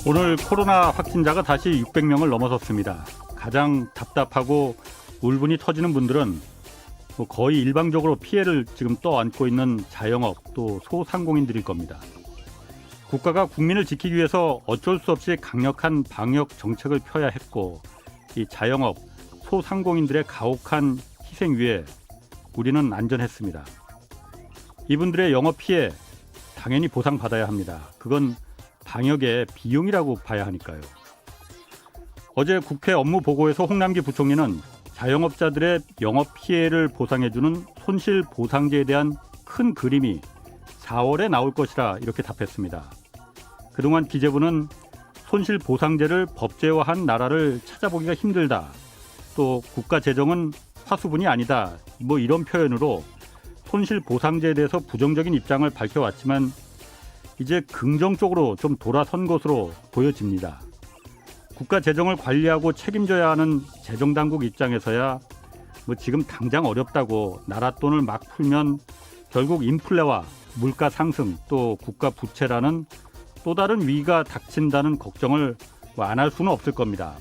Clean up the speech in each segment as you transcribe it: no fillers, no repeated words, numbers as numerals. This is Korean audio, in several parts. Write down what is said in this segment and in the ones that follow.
오늘 코로나 확진자가 다시 600명을 넘어섰습니다. 가장 답답하고 울분이 터지는 분들은 거의 일방적으로 피해를 지금 떠안고 있는 자영업 또 소상공인들일 겁니다. 국가가 국민을 지키기 위해서 어쩔 수 없이 강력한 방역 정책을 펴야 했고 이 자영업, 소상공인들의 가혹한 희생 위에 우리는 안전했습니다. 이분들의 영업 피해 당연히 보상받아야 합니다. 그건 방역의 비용이라고 봐야 하니까요. 어제 국회 업무보고에서 홍남기 부총리는 자영업자들의 영업 피해를 보상해주는 손실보상제에 대한 큰 그림이 4월에 나올 것이라 이렇게 답했습니다. 그동안 기재부는 손실보상제를 법제화한 나라를 찾아보기가 힘들다. 또 국가 재정은 화수분이 아니다. 이런 표현으로 손실보상제에 대해서 부정적인 입장을 밝혀왔지만 이제 긍정적으로 좀 돌아선 것으로 보여집니다. 국가 재정을 관리하고 책임져야 하는 재정당국 입장에서야 지금 당장 어렵다고 나라 돈을 막 풀면 결국 인플레와 물가 상승 또 국가 부채라는 또 다른 위기가 닥친다는 걱정을 안 할 수는 없을 겁니다.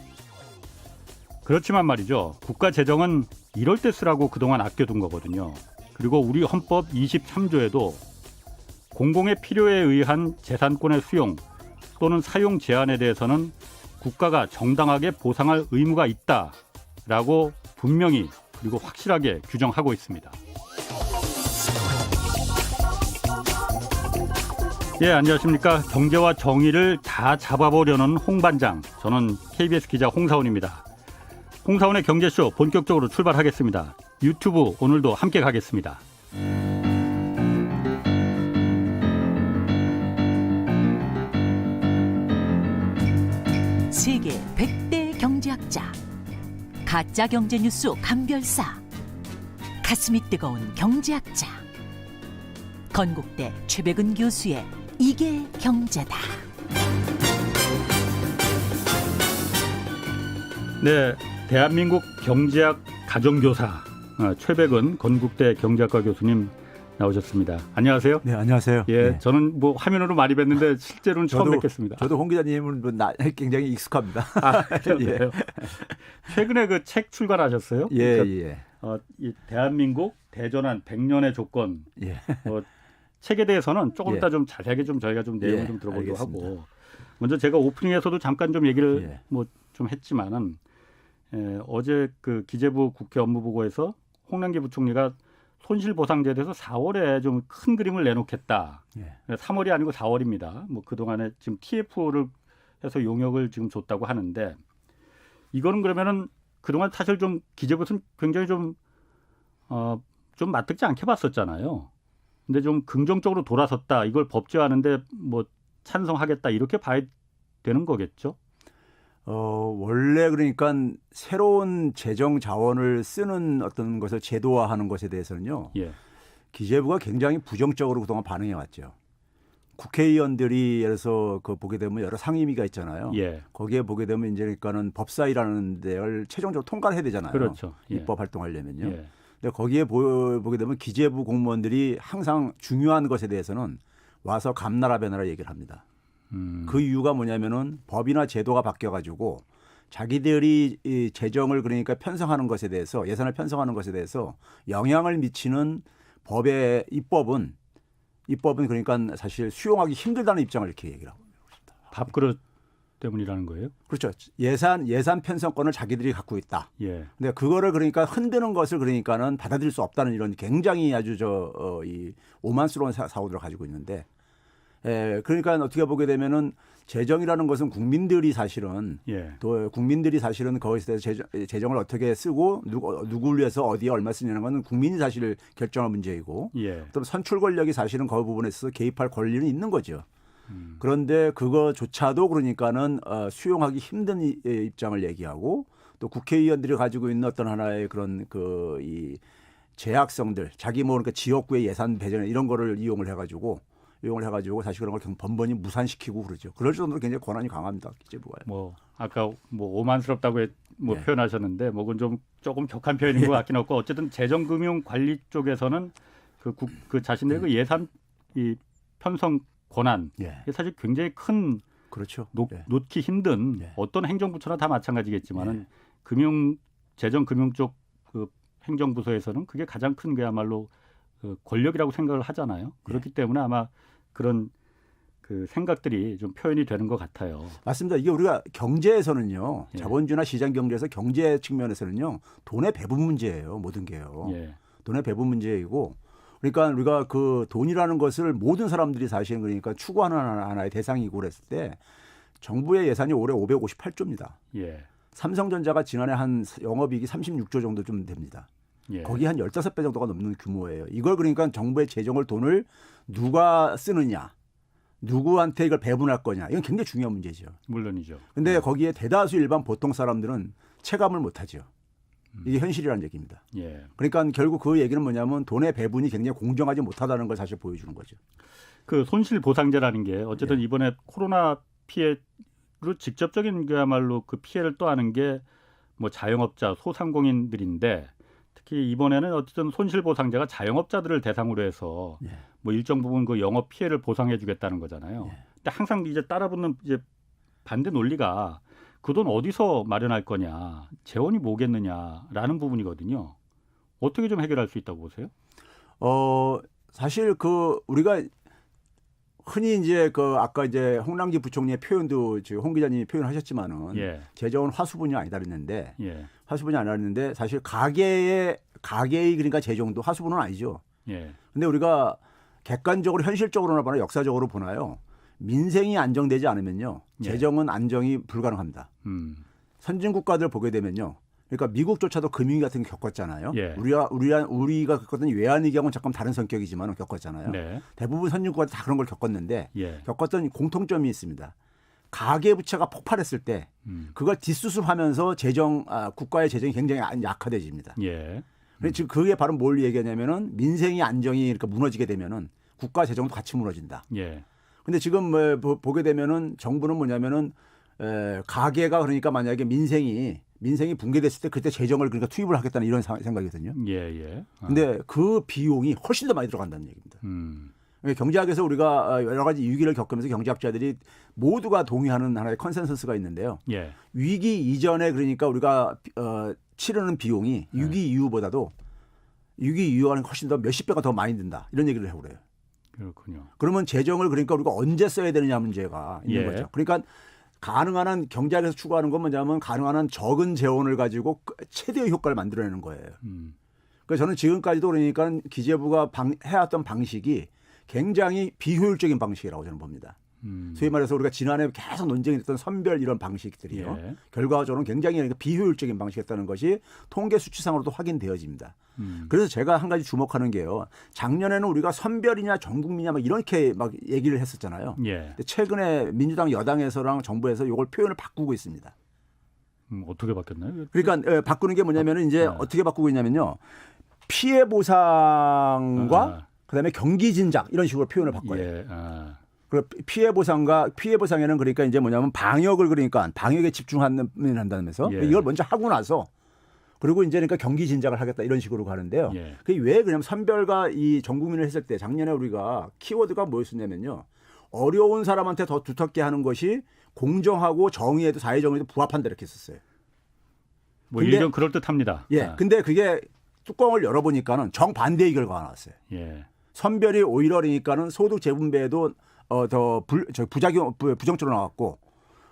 그렇지만 말이죠. 국가 재정은 이럴 때 쓰라고 그동안 아껴둔 거거든요. 그리고 우리 헌법 23조에도 공공의 필요에 의한 재산권의 수용 또는 사용 제한에 대해서는 국가가 정당하게 보상할 의무가 있다라고 분명히 그리고 확실하게 규정하고 있습니다. 예, 안녕하십니까. 경제와 정의를 다 잡아보려는 홍반장. 저는 KBS 기자 홍사훈입니다. 홍사훈의 경제쇼 본격적으로 출발하겠습니다. 유튜브 오늘도 함께 가겠습니다. 세계 100대 경제학자, 가짜 경제 뉴스 감별사, 가슴이 뜨거운 경제학자, 건국대 최백은 교수의 이게 경제다. 네, 대한민국 경제학 가정교사 최백은 건국대 경제학과 교수님 나오셨습니다. 안녕하세요. 네, 안녕하세요. 예, 네. 저는 화면으로 많이 뵀는데 실제로는 처음 뵙겠습니다. 저도 홍 기자님은 굉장히 익숙합니다. 아, 그래요? 최근에 그 책 출간하셨어요? 예, 그러니까, 예. 이 대한민국 대전환 100년의 조건. 예. 책에 대해서는 조금 예. 이따 좀 자세하게 좀 저희가 좀 내용을 좀 들어보도록 알겠습니다. 하고 먼저 제가 오프닝에서도 잠깐 좀 얘기를 예. 좀 했지만은 어제 그 기재부 국회 업무보고에서 홍남기 부총리가 손실보상제에 대해서 4월에 좀 큰 그림을 내놓겠다. 예. 3월이 아니고 4월입니다. 그동안에 지금 TF를 해서 용역을 지금 줬다고 하는데 이거는 그러면은 그동안 사실 좀 기재부는 굉장히 좀 맞득지 않게 봤었잖아요. 근데 좀 긍정적으로 돌아섰다. 이걸 법제화하는데 찬성하겠다. 이렇게 봐야 되는 거겠죠? 원래 그러니까 새로운 재정 자원을 쓰는 어떤 것을 제도화하는 것에 대해서는요. 예. 기재부가 굉장히 부정적으로 그동안 반응해 왔죠. 국회의원들이 예를 들어서 보게 되면 여러 상임위가 있잖아요. 예. 거기에 보게 되면 이제 그러니까는 법사위라는 데를 최종적으로 통과를 해야 되잖아요. 그렇죠. 예. 입법 활동하려면요. 예. 근데 거기에 보게 되면 기재부 공무원들이 항상 중요한 것에 대해서는 와서 감나라 배나라 얘기를 합니다. 그 이유가 뭐냐면은 법이나 제도가 바뀌어가지고 자기들이 이 재정을 그러니까 편성하는 것에 대해서 예산을 편성하는 것에 대해서 영향을 미치는 법의 입법은 그러니까 사실 수용하기 힘들다는 입장을 이렇게 얘기를 하고 있습니다. 밥그릇 때문이라는 거예요? 그렇죠. 예산 편성권을 자기들이 갖고 있다. 예. 근데 그거를 그러니까 흔드는 것을 그러니까는 받아들일 수 없다는 이런 굉장히 아주 이 오만스러운 사고들을 가지고 있는데, 그러니까 어떻게 보게 되면은 재정이라는 것은 국민들이 사실은 예. 또 국민들이 사실은 거기에 대해서 재정을 어떻게 쓰고 누구를 위해서 어디에 얼마 쓰냐는 것은 국민이 사실 결정할 문제이고, 예. 또 선출 권력이 사실은 그 부분에 있어서 개입할 권리는 있는 거죠. 그런데 그거조차도 그러니까는 수용하기 힘든 입장을 얘기하고 또 국회의원들이 가지고 있는 어떤 하나의 그런 이 제약성들 자기 그러니까 지역구의 예산 배정 이런 거를 이용을 해가지고 사실 그런 걸 번번이 무산시키고 그러죠. 그럴 정도로 굉장히 권한이 강합니다. 기재부가요. 아까 오만스럽다고 네. 표현하셨는데 그건 좀 조금 격한 표현인 것 같긴 하고 어쨌든 재정금융관리 쪽에서는 그 자신들의 그 예산 이 편성 권한 예. 이게 사실 굉장히 큰 그렇죠. 예. 놓기 힘든 예. 어떤 행정부처나 다 마찬가지겠지만은 예. 재정 금융 쪽 그 행정부서에서는 그게 가장 큰 그야말로 그 권력이라고 생각을 하잖아요. 그렇기 때문에 아마 그런 그 생각들이 좀 표현이 되는 것 같아요. 맞습니다. 이게 우리가 경제에서는요. 예. 자본주의나 시장 경제에서 경제 측면에서는요. 돈의 배분 문제예요. 모든 게요. 예. 돈의 배분 문제이고 그러니까 우리가 그 돈이라는 것을 모든 사람들이 사실은 그러니까 추구하는 하나의 대상이고 그랬을 때 정부의 예산이 올해 558조입니다. 예. 삼성전자가 지난해 한 영업이익이 36조 정도 좀 됩니다. 예. 거기 한 15배 정도가 넘는 규모예요. 이걸 그러니까 정부의 재정을 돈을 누가 쓰느냐, 누구한테 이걸 배분할 거냐. 이건 굉장히 중요한 문제죠. 물론이죠. 근데 거기에 대다수 일반 보통 사람들은 체감을 못 하죠. 이게 현실이라는 얘기입니다. 예. 그러니까 결국 그 얘기는 뭐냐면 돈의 배분이 굉장히 공정하지 못하다는 걸 사실 보여주는 거죠. 그 손실 보상제라는 게 어쨌든 예. 이번에 코로나 피해로 직접적인 그야말로 그 피해를 또하는 게 뭐 자영업자, 소상공인들인데 특히 이번에는 어쨌든 손실 보상제가 자영업자들을 대상으로 해서 예. 뭐 일정 부분 그 영업 피해를 보상해 주겠다는 거잖아요. 예. 근데 항상 이제 따라붙는 이제 반대 논리가 그 돈 어디서 마련할 거냐, 재원이 뭐겠느냐라는 부분이거든요. 어떻게 좀 해결할 수 있다고 보세요? 사실 그 우리가 흔히 이제 그 아까 이제 홍남기 부총리의 표현도 지금 홍 기자님이 표현하셨지만은 예. 재정은 화수분이 아니다 그랬는데 예. 화수분이 아니라 그랬는데 사실 가계의 그러니까 재정도 화수분은 아니죠. 예. 근데 우리가 객관적으로 현실적으로나 보나 역사적으로 보나요. 민생이 안정되지 않으면요. 예. 재정은 안정이 불가능합니다. 선진 국가들 보게 되면요. 그러니까 미국조차도 금융위 같은 거 겪었잖아요. 예. 우리가 겪었던 외환위기하고는 조금 다른 성격이지만 겪었잖아요. 네. 대부분 선진 국가들 다 그런 걸 겪었는데 예. 겪었던 공통점이 있습니다. 가계 부채가 폭발했을 때 그걸 뒷수습하면서 국가의 재정이 굉장히 약화돼집니다. 예. 지금 그게 바로 뭘 얘기하냐면은 민생이 안정이 그러니까 무너지게 되면은 국가 재정도 같이 무너진다. 예. 근데 지금 보게 되면은 정부는 뭐냐면은 가계가 그러니까 만약에 민생이 붕괴됐을 때 그때 재정을 그러니까 투입을 하겠다는 이런 생각이거든요. 예. 예. 근데 그 비용이 훨씬 더 많이 들어간다는 얘기입니다. 경제학에서 우리가 여러 가지 위기를 겪으면서 경제학자들이 모두가 동의하는 하나의 컨센서스가 있는데요. 예. 위기 이전에 그러니까 우리가 치르는 비용이 위기 이후보다도 위기 이후와는 훨씬 더 몇십 배가 더 많이 든다. 이런 얘기를 하고 그래요. 그렇군요. 그러면 재정을 그러니까 우리가 언제 써야 되느냐 문제가 있는 예. 거죠. 그러니까 가능한 한 경제학에서 추구하는 건 뭐냐면 가능한 한 적은 재원을 가지고 최대의 효과를 만들어내는 거예요. 그래서 저는 지금까지도 그러니까 기재부가 해왔던 방식이 굉장히 비효율적인 방식이라고 저는 봅니다. 소위 말해서 우리가 지난해 계속 논쟁이 됐던 선별 이런 방식들이요. 예. 결과적으로는 굉장히 비효율적인 방식이었다는 것이 통계 수치상으로도 확인되어집니다. 그래서 제가 한 가지 주목하는 게요. 작년에는 우리가 선별이냐 전국민이냐 막 이렇게 막 얘기를 했었잖아요. 예. 근데 최근에 민주당 여당에서랑 정부에서 이걸 표현을 바꾸고 있습니다. 어떻게 바뀌었나요? 그러니까 바꾸는 게 뭐냐면은 이제 어떻게 바꾸고 있냐면요. 피해 보상과 그다음에 경기 진작 이런 식으로 표현을 바꿔요. 예. 그 피해 보상에는 그러니까 이제 뭐냐면 방역에 집중한다면서 예. 이걸 먼저 하고 나서 그리고 이제 그러니까 경기 진작을 하겠다 이런 식으로 가는데요. 예. 그게 왜 그냥 선별과 이 전 국민을 했을 때 작년에 우리가 키워드가 뭐였었냐면요. 어려운 사람한테 더 두텁게 하는 것이 공정하고 정의에도 사회정의에도 부합한다 이렇게 했었어요. 뭐 근데- 일견 그럴 듯합니다. 예. 근데 그게 뚜껑을 열어보니까는 정반대의 결과가 나왔어요. 예. 선별이 오히려 그러니까는 소득 재분배에도 더 부정적으로 나왔고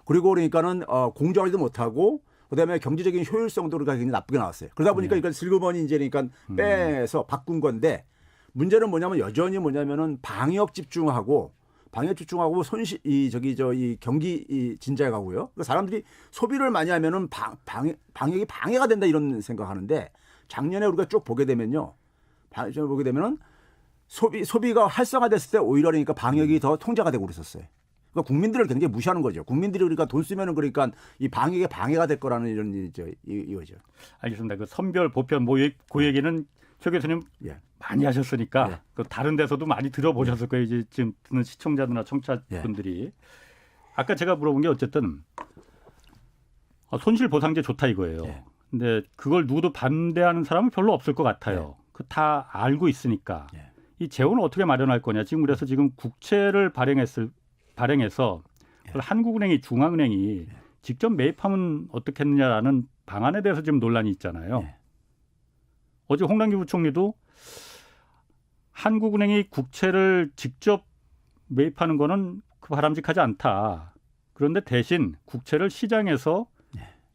그리고 그러니까는 공정하지도 못하고 그다음에 경제적인 효율성도 그러니까 굉장히 나쁘게 나왔어요. 그러다 보니까 이건 슬그머니 이제 그러니까 빼서 바꾼 건데 문제는 뭐냐면 여전히 뭐냐면은 방역 집중하고 이 경기 진작에 가고요. 그러니까 사람들이 소비를 많이 하면은 방역이 방해가 된다 이런 생각하는데 작년에 우리가 쭉 보게 되면요. 소비가 활성화됐을 때 오히려 그러니까 방역이 더 통제가 되고 그랬었어요. 그러니까 국민들을 굉장히 무시하는 거죠. 국민들이 그러니까 돈 쓰면은 그러니까 이 방역에 방해가 될 거라는 이거죠. 알겠습니다. 그 선별 보편 그 얘기는 최 교수님 예. 많이 하셨으니까 예. 그 다른 데서도 많이 들어보셨을 거예요. 이제 지금 듣는 시청자들이나 청취자분들이. 아까 제가 물어본 게 어쨌든 손실 보상제 좋다 이거예요. 예. 근데 그걸 누구도 반대하는 사람은 별로 없을 것 같아요. 그 다 알고 있으니까. 이 재원을 어떻게 마련할 거냐. 지금 그래서 지금 국채를 발행해서 그걸 한국은행이 중앙은행이 직접 매입하면 어떻겠느냐라는 방안에 대해서 지금 논란이 있잖아요. 예. 어제 홍남기 부총리도 한국은행이 국채를 직접 매입하는 거는 바람직하지 않다. 그런데 대신 국채를 시장에서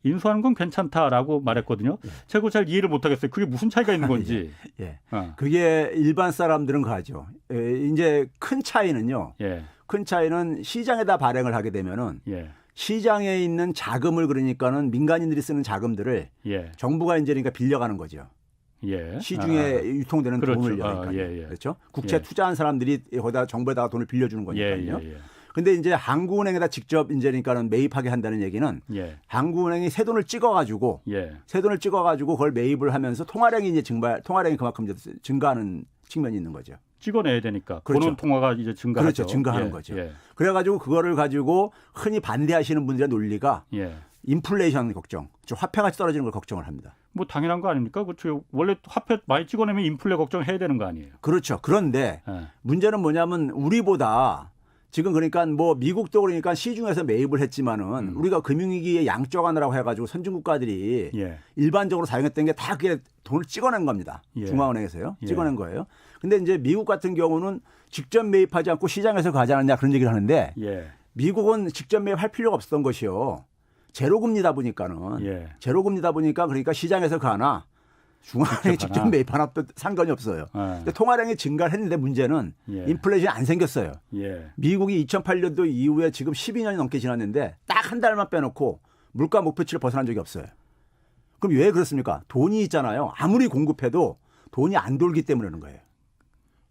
인수하는 건 괜찮다라고 말했거든요. 제가 그걸 잘 이해를 못하겠어요. 그게 무슨 차이가 있는 건지. 예. 어. 그게 일반 사람들은 그하죠. 이제 큰 차이는요. 예. 큰 차이는 시장에다 발행을 하게 되면은 예. 시장에 있는 자금을 그러니까는 민간인들이 쓰는 자금들을 예. 정부가 이제 그러니까 빌려가는 거죠. 예. 시중에 유통되는 그렇죠. 돈을 그러니까 예. 그렇죠. 국채 예. 투자한 사람들이 거기다 정부에다가 돈을 빌려주는 거니까요. 예. 근데 이제 한국은행에다 직접 이제 그러니까는 매입하게 한다는 얘기는 예. 한국은행이 새 돈을 찍어가지고 예. 새 돈을 찍어가지고 그걸 매입을 하면서 통화량이 이제 통화량이 그만큼 이제 증가하는 측면이 있는 거죠. 찍어내야 되니까. 그렇죠. 본원 통화가 이제 증가하죠. 그렇죠. 증가하는 예. 거죠. 예. 그래가지고 그거를 가지고 흔히 반대하시는 분들의 논리가 예. 인플레이션 걱정, 즉 화폐가 떨어지는 걸 걱정을 합니다. 뭐 당연한 거 아닙니까? 그렇죠. 원래 화폐 많이 찍어내면 인플레 걱정해야 되는 거 아니에요? 그렇죠. 그런데 예. 문제는 뭐냐면 우리보다 지금 그러니까 뭐 미국도 그러니까 시중에서 매입을 했지만은 우리가 금융위기에 양적 완화라고 해가지고 선진국가들이 예. 일반적으로 사용했던 게 다 그게 돈을 찍어낸 겁니다. 예. 중앙은행에서요. 예. 찍어낸 거예요. 근데 이제 미국 같은 경우는 직접 매입하지 않고 시장에서 가지 않았냐 그런 얘기를 하는데 예. 미국은 직접 매입할 필요가 없었던 것이요. 제로금리다 보니까는 예. 제로금리다 보니까 그러니까 시장에서 가나 중앙은행이 직접 직접 가나. 매입하나 또 상관이 없어요. 예. 근데 통화량이 증가를 했는데 문제는 예. 인플레이션이 안 생겼어요. 예. 미국이 2008년도 이후에 지금 12년이 넘게 지났는데 딱 한 달만 빼놓고 물가 목표치를 벗어난 적이 없어요. 그럼 왜 그렇습니까? 돈이 있잖아요. 아무리 공급해도 돈이 안 돌기 때문에 그런 거예요.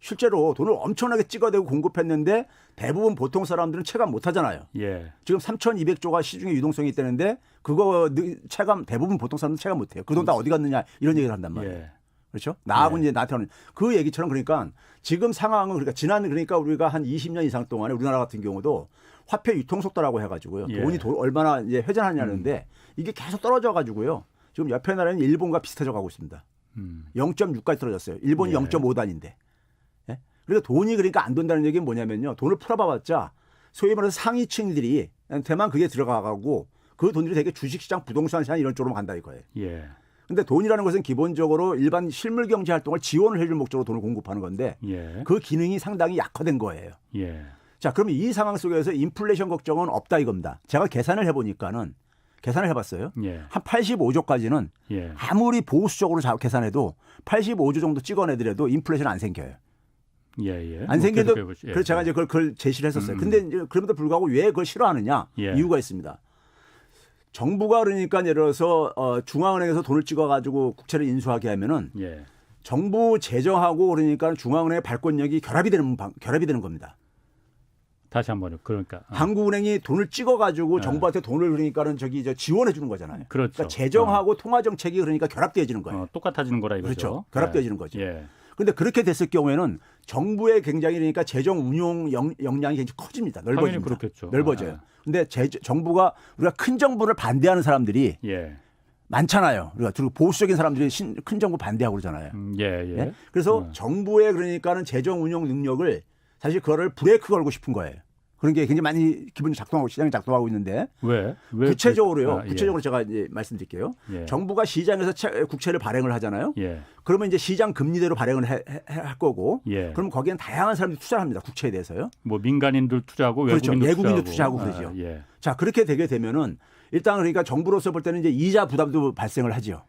실제로 돈을 엄청나게 찍어대고 공급했는데 대부분 보통 사람들은 체감 못 하잖아요. 예. 지금 3,200조가 시중에 유동성이 있다는데 그거 체감 대부분 보통 사람들은 체감 못 해요. 그 돈 다 어디 갔느냐 이런 얘기를 한단 말이에요. 예. 그렇죠? 나하고 예. 이제 나한테 하는 그 얘기처럼 그러니까 지금 상황은 그러니까 그러니까 우리가 한 20년 이상 동안에 우리나라 같은 경우도 화폐 유통 속도라고 해가지고요. 예. 돈이 얼마나 이제 회전하냐는데 이게 계속 떨어져가지고요. 지금 옆에 나라는 일본과 비슷해져 가고 있습니다. 0.6까지 떨어졌어요. 일본이 예. 0.5단인데. 예? 그러니까 돈이 그러니까 안 돈다는 얘기는 뭐냐면요. 돈을 풀어봐봤자 소위 말해서 상위층들이 한테만 그게 들어가고 그 돈들이 되게 주식시장, 부동산 시장 이런 쪽으로 간다 이거예요. 예. 근데 돈이라는 것은 기본적으로 일반 실물 경제 활동을 지원을 해줄 목적으로 돈을 공급하는 건데 예. 그 기능이 상당히 약화된 거예요. 예. 자, 그러면 이 상황 속에서 인플레이션 걱정은 없다 이겁니다. 제가 계산을 해보니까는 계산을 해봤어요. 예. 한 85조까지는 예. 아무리 보수적으로 계산해도 85조 정도 찍어내더라도 인플레이션 안 생겨요. 예. 안 생겨도 계속 해보시- 예. 그래서 제가 이제 그걸 제시를 했었어요. 근데 이제 그럼에도 불구하고 왜 그걸 싫어하느냐 예. 이유가 있습니다. 정부가 그러니까 예를 들어서 중앙은행에서 돈을 찍어가지고 국채를 인수하게 하면은 예. 정부 재정하고 그러니까 중앙은행의 발권력이 결합이 되는 겁니다. 다시 한번요. 그러니까 한국은행이 돈을 찍어가지고 정부한테 돈을 그러니까는 지원해 주는 거잖아요. 그렇죠. 그러니까 재정하고 통화 정책이 그러니까 결합되어지는 거예요. 똑같아지는 거라 이거죠. 그렇죠. 결합되어지는 거죠. 예. 그런데 그렇게 됐을 경우에는 정부의 굉장히 그러니까 재정 운용 역량이 굉장히 커집니다. 넓어집니다. 당연히 그렇겠죠. 넓어져요. 근데 정부가 우리가 큰 정부를 반대하는 사람들이 예. 많잖아요. 우리가 그리고 보수적인 사람들이 큰 정부 반대하고 그러잖아요. 예. 예? 그래서 정부의 그러니까는 재정 운용 능력을 사실 그거를 브레이크 걸고 싶은 거예요. 그런 게 굉장히 많이 기본이 시장이 작동하고 있는데 왜 구체적으로요. 예. 구체적으로 제가 이제 말씀드릴게요. 예. 정부가 시장에서 국채를 발행을 하잖아요. 예. 그러면 이제 시장 금리대로 발행을 할 거고, 예. 그럼 거기엔 다양한 사람들이 투자를 합니다. 국채에 대해서요. 뭐 민간인들 투자하고 그렇죠. 외국인도 투자하고 그러죠. 예. 자, 그렇게 되게 되면은 일단 그러니까 정부로서 볼 때는 이제 이자 부담도 발생을 하죠.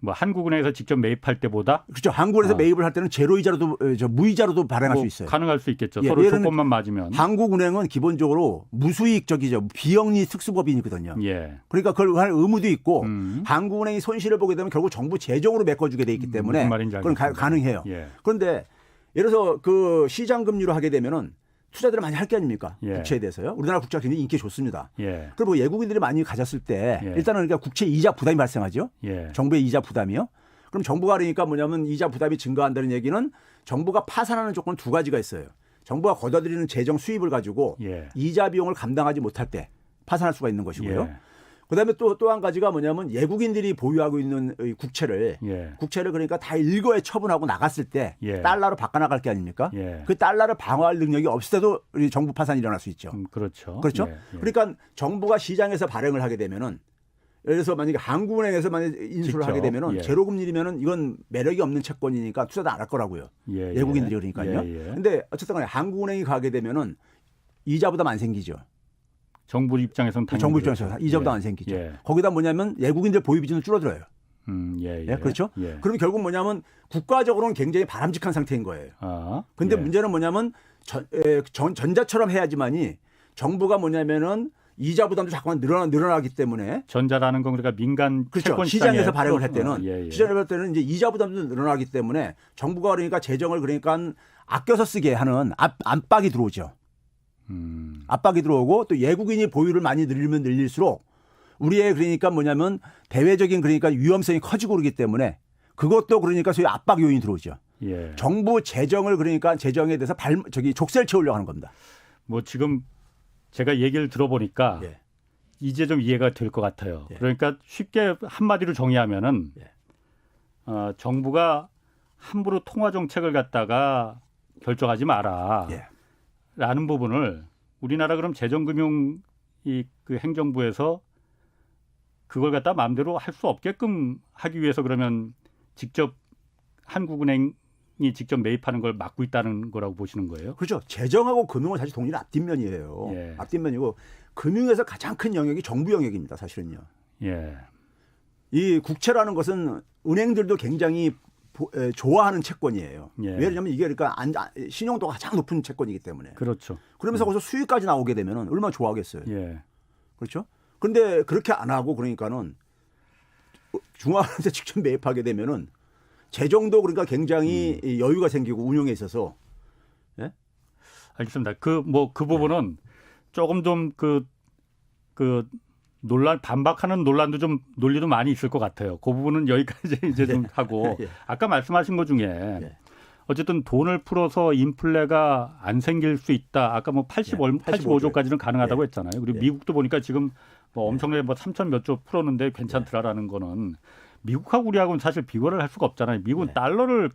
뭐 한국은행에서 직접 매입할 때보다 그렇죠. 한국은행에서 매입을 할 때는 제로 이자로도 무이자로도 발행할 뭐 수 있어요. 가능할 수 있겠죠. 예, 서로 얘는 조건만 맞으면. 한국은행은 기본적으로 무수익적이죠. 비영리 특수법인이거든요. 예. 그러니까 그걸 할 의무도 있고 한국은행이 손실을 보게 되면 결국 정부 재정으로 메꿔주게 돼 있기 때문에 무슨 말인지 그건 알겠습니다. 가능해요. 예. 그런데 예를 들어서 그 시장 금리로 하게 되면은 투자들을 많이 할 게 아닙니까? 예. 국채에 대해서요. 우리나라 국채가 굉장히 인기 좋습니다. 예. 그리고 외국인들이 많이 가졌을 때 예. 일단은 그러니까 국채 이자 부담이 발생하죠. 예. 정부의 이자 부담이요. 그럼 정부가 그러니까 뭐냐면 이자 부담이 증가한다는 얘기는 정부가 파산하는 조건 두 가지가 있어요. 정부가 걷어들이는 재정 수입을 가지고 예. 이자 비용을 감당하지 못할 때 파산할 수가 있는 것이고요. 예. 그다음에 또 한 가지가 뭐냐면 외국인들이 보유하고 있는 이 국채를 예. 그러니까 다 일거에 처분하고 나갔을 때 예. 달러로 바꿔나갈 게 아닙니까? 예. 그 달러를 방어할 능력이 없을 때도 우리 정부 파산이 일어날 수 있죠. 그렇죠. 그렇죠? 예. 예. 그러니까 정부가 시장에서 발행을 하게 되면은 예를 들어서 만약에 한국은행에서 만약 인수를 직접, 하게 되면은 예. 제로금리면은 이건 매력이 없는 채권이니까 투자도 안 할 거라고요. 예. 외국인들이 그러니까요. 예. 예. 근데 어쨌든 간에 한국은행이 가게 되면은 이자 부담 안 생기죠. 정부 입장에서는 당연히 정부 입장에서 그렇죠. 이자 부담 예. 안 생기죠. 예. 거기다 뭐냐면 외국인들 보유 비중은 줄어들어요. 예. 예, 그렇죠? 예. 그럼 결국 뭐냐면 국가적으로는 굉장히 바람직한 상태인 거예요. 아. 근데 예. 문제는 뭐냐면 전자처럼 해야지만이 정부가 뭐냐면은 이자 부담도 자꾸만 늘어나기 때문에 전자라는 건 그러니까 민간 그렇죠. 채권 시장에서 시장에 발행을 할 때는 예. 시장에서 할 때는 이제 이자 부담도 늘어나기 때문에 정부가 그러니까 재정을 그러니까 아껴서 쓰게 하는 압박이 들어오죠. 압박이 들어오고 또 외국인이 보유를 많이 늘리면 늘릴수록 우리의 그러니까 뭐냐면 대외적인 그러니까 위험성이 커지고 그러기 때문에 그것도 그러니까 소위 압박 요인이 들어오죠. 예. 정부 재정을 그러니까 재정에 대해서 족쇄를 채우려고 하는 겁니다. 뭐 지금 제가 얘기를 들어보니까 예. 이제 좀 이해가 될 것 같아요. 예. 그러니까 쉽게 한마디로 정의하면은 예. 정부가 함부로 통화 정책을 갖다가 결정하지 마라. 예. 라는 부분을 우리나라 그럼 재정금융 그 행정부에서 그걸 갖다 마음대로 할 수 없게끔 하기 위해서 그러면 직접 한국은행이 직접 매입하는 걸 막고 있다는 거라고 보시는 거예요? 그렇죠. 재정하고 금융은 사실 동일한 앞뒷면이에요. 예. 앞뒷면이고 금융에서 가장 큰 영역이 정부 영역입니다. 사실은요. 예. 이 국채라는 것은 은행들도 굉장히 좋아하는 채권이에요. 예. 왜냐하면 이게 그러니까 신용도가 가장 높은 채권이기 때문에. 그렇죠. 그러면서 거기서 수익까지 나오게 되면 얼마나 좋아하겠어요. 예. 그렇죠? 그런데 그렇게 안 하고 그러니까는 중앙한테 직접 매입하게 되면은 재정도 그러니까 굉장히 여유가 생기고 운용에 있어서 예? 알겠습니다. 그 부분은 조금 좀 그 반박하는 논란도 좀 논리도 많이 있을 것 같아요. 그 부분은 여기까지 이제 좀 하고 예. 아까 말씀하신 것 중에 예. 어쨌든 돈을 풀어서 인플레가 안 생길 수 있다. 아까 뭐 85조까지는 가능하다고 예. 했잖아요. 그리고 예. 미국도 보니까 지금 뭐 엄청나게 뭐 3천 몇 조 풀었는데 괜찮더라라는 거는 미국하고 우리하고는 사실 비교를 할 수가 없잖아요. 미국은 예. 달러를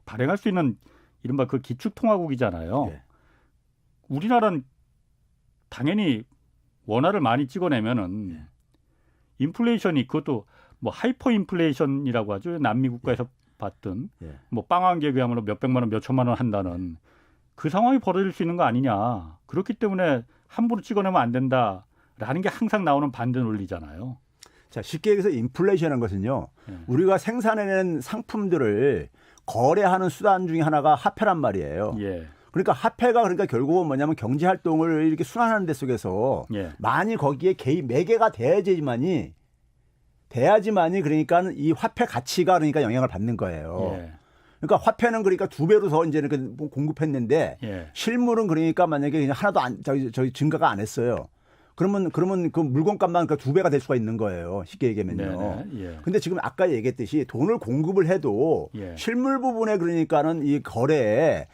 발행할 수 있는 이른바 그 기축통화국이잖아요. 예. 우리나라는 당연히 원화를 많이 찍어내면은 예. 인플레이션이 그것도 뭐 하이퍼 인플레이션이라고 하죠. 남미 국가에서 봤던 예. 뭐 빵한개 그야말로 몇백만 원, 몇천만 원 한다는 그 상황이 벌어질 수 있는 거 아니냐. 그렇기 때문에 함부로 찍어내면 안 된다라는 게 항상 나오는 반대 논리잖아요. 자, 쉽게 얘기해서 인플레이션이라는 것은요. 예. 우리가 생산해낸 상품들을 거래하는 수단 중에 하나가 화폐란 말이에요. 예. 그러니까 화폐가 그러니까 결국은 뭐냐면 경제 활동을 이렇게 순환하는 데 속에서 예. 많이 거기에 매개가 돼야지만이 그러니까 이 화폐 가치가 그러니까 영향을 받는 거예요. 예. 그러니까 화폐는 그러니까 2배로 더 이제 이렇게 공급했는데 예. 실물은 그러니까 만약에 그냥 하나도 저희 증가가 안 했어요. 그러면 그 물건값만 그러니까 2배가 될 수가 있는 거예요. 쉽게 얘기하면요. 네네. 예. 근데 지금 아까 얘기했듯이 돈을 공급을 해도 예. 실물 부분에 그러니까는 이 거래에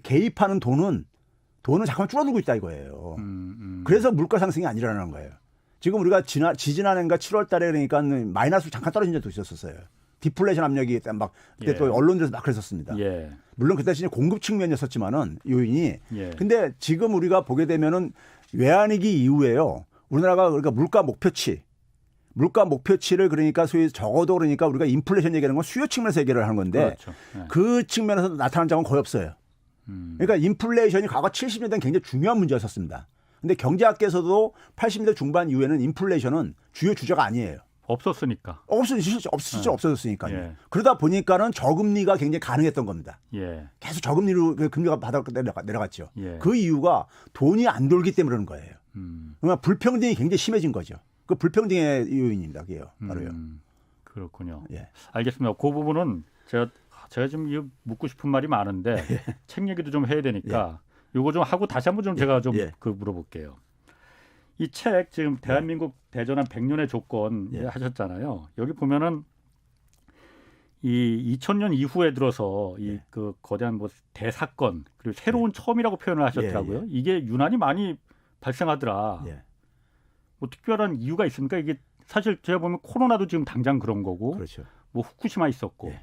개입하는 돈은 잠깐 줄어들고 있다 이거예요. 그래서 물가 상승이 안 일어나는 거예요. 지금 우리가 지지난해인가 7월 달에 그러니까 마이너스로 잠깐 떨어진 적도 있었어요. 디플레이션 압력이 막 그때 예. 또 언론들에서 막 그랬었습니다. 예. 물론 그때 진짜 공급 측면이었었지만은 요인이 예. 근데 지금 우리가 보게 되면은 외환위기 이후에요. 우리나라가 그러니까 물가 목표치를 그러니까 소위 적어도 그러니까 우리가 인플레이션 얘기하는 건 수요 측면에서 얘기를 하는 건데 그렇죠. 예. 그 측면에서 나타난 적은 거의 없어요. 그러니까 인플레이션이 과거 70년대는 굉장히 중요한 문제였었습니다. 근데 경제학계에서도 80년대 중반 이후에는 인플레이션은 주요 주제가 아니에요. 없었으니까. 실제 없어졌으니까요. 예. 그러다 보니까는 저금리가 굉장히 가능했던 겁니다. 예. 계속 저금리로 금리가 바닥 내려갔죠. 예. 그 이유가 돈이 안 돌기 때문에 그런 거예요. 그러니까 불평등이 굉장히 심해진 거죠. 그 불평등의 요인입니다. 그게요. 바로요. 그렇군요. 예. 알겠습니다. 그 부분은 제가 지금 이거 묻고 싶은 말이 많은데 책 얘기도 좀 해야 되니까 요거 좀 하고 다시 한번 좀 제가 좀 그 물어볼게요. 이 책 지금 대한민국 대전환 100년의 조건 하셨잖아요. 여기 보면은 이 2000년 이후에 들어서 이 그 거대한 뭐 대사건 그리고 새로운 처음이라고 표현을 하셨더라고요. 이게 유난히 많이 발생하더라. 뭐 특별한 이유가 있습니까? 이게 사실 제가 보면 코로나도 지금 당장 그런 거고, 그렇죠. 뭐 후쿠시마 있었고, 예.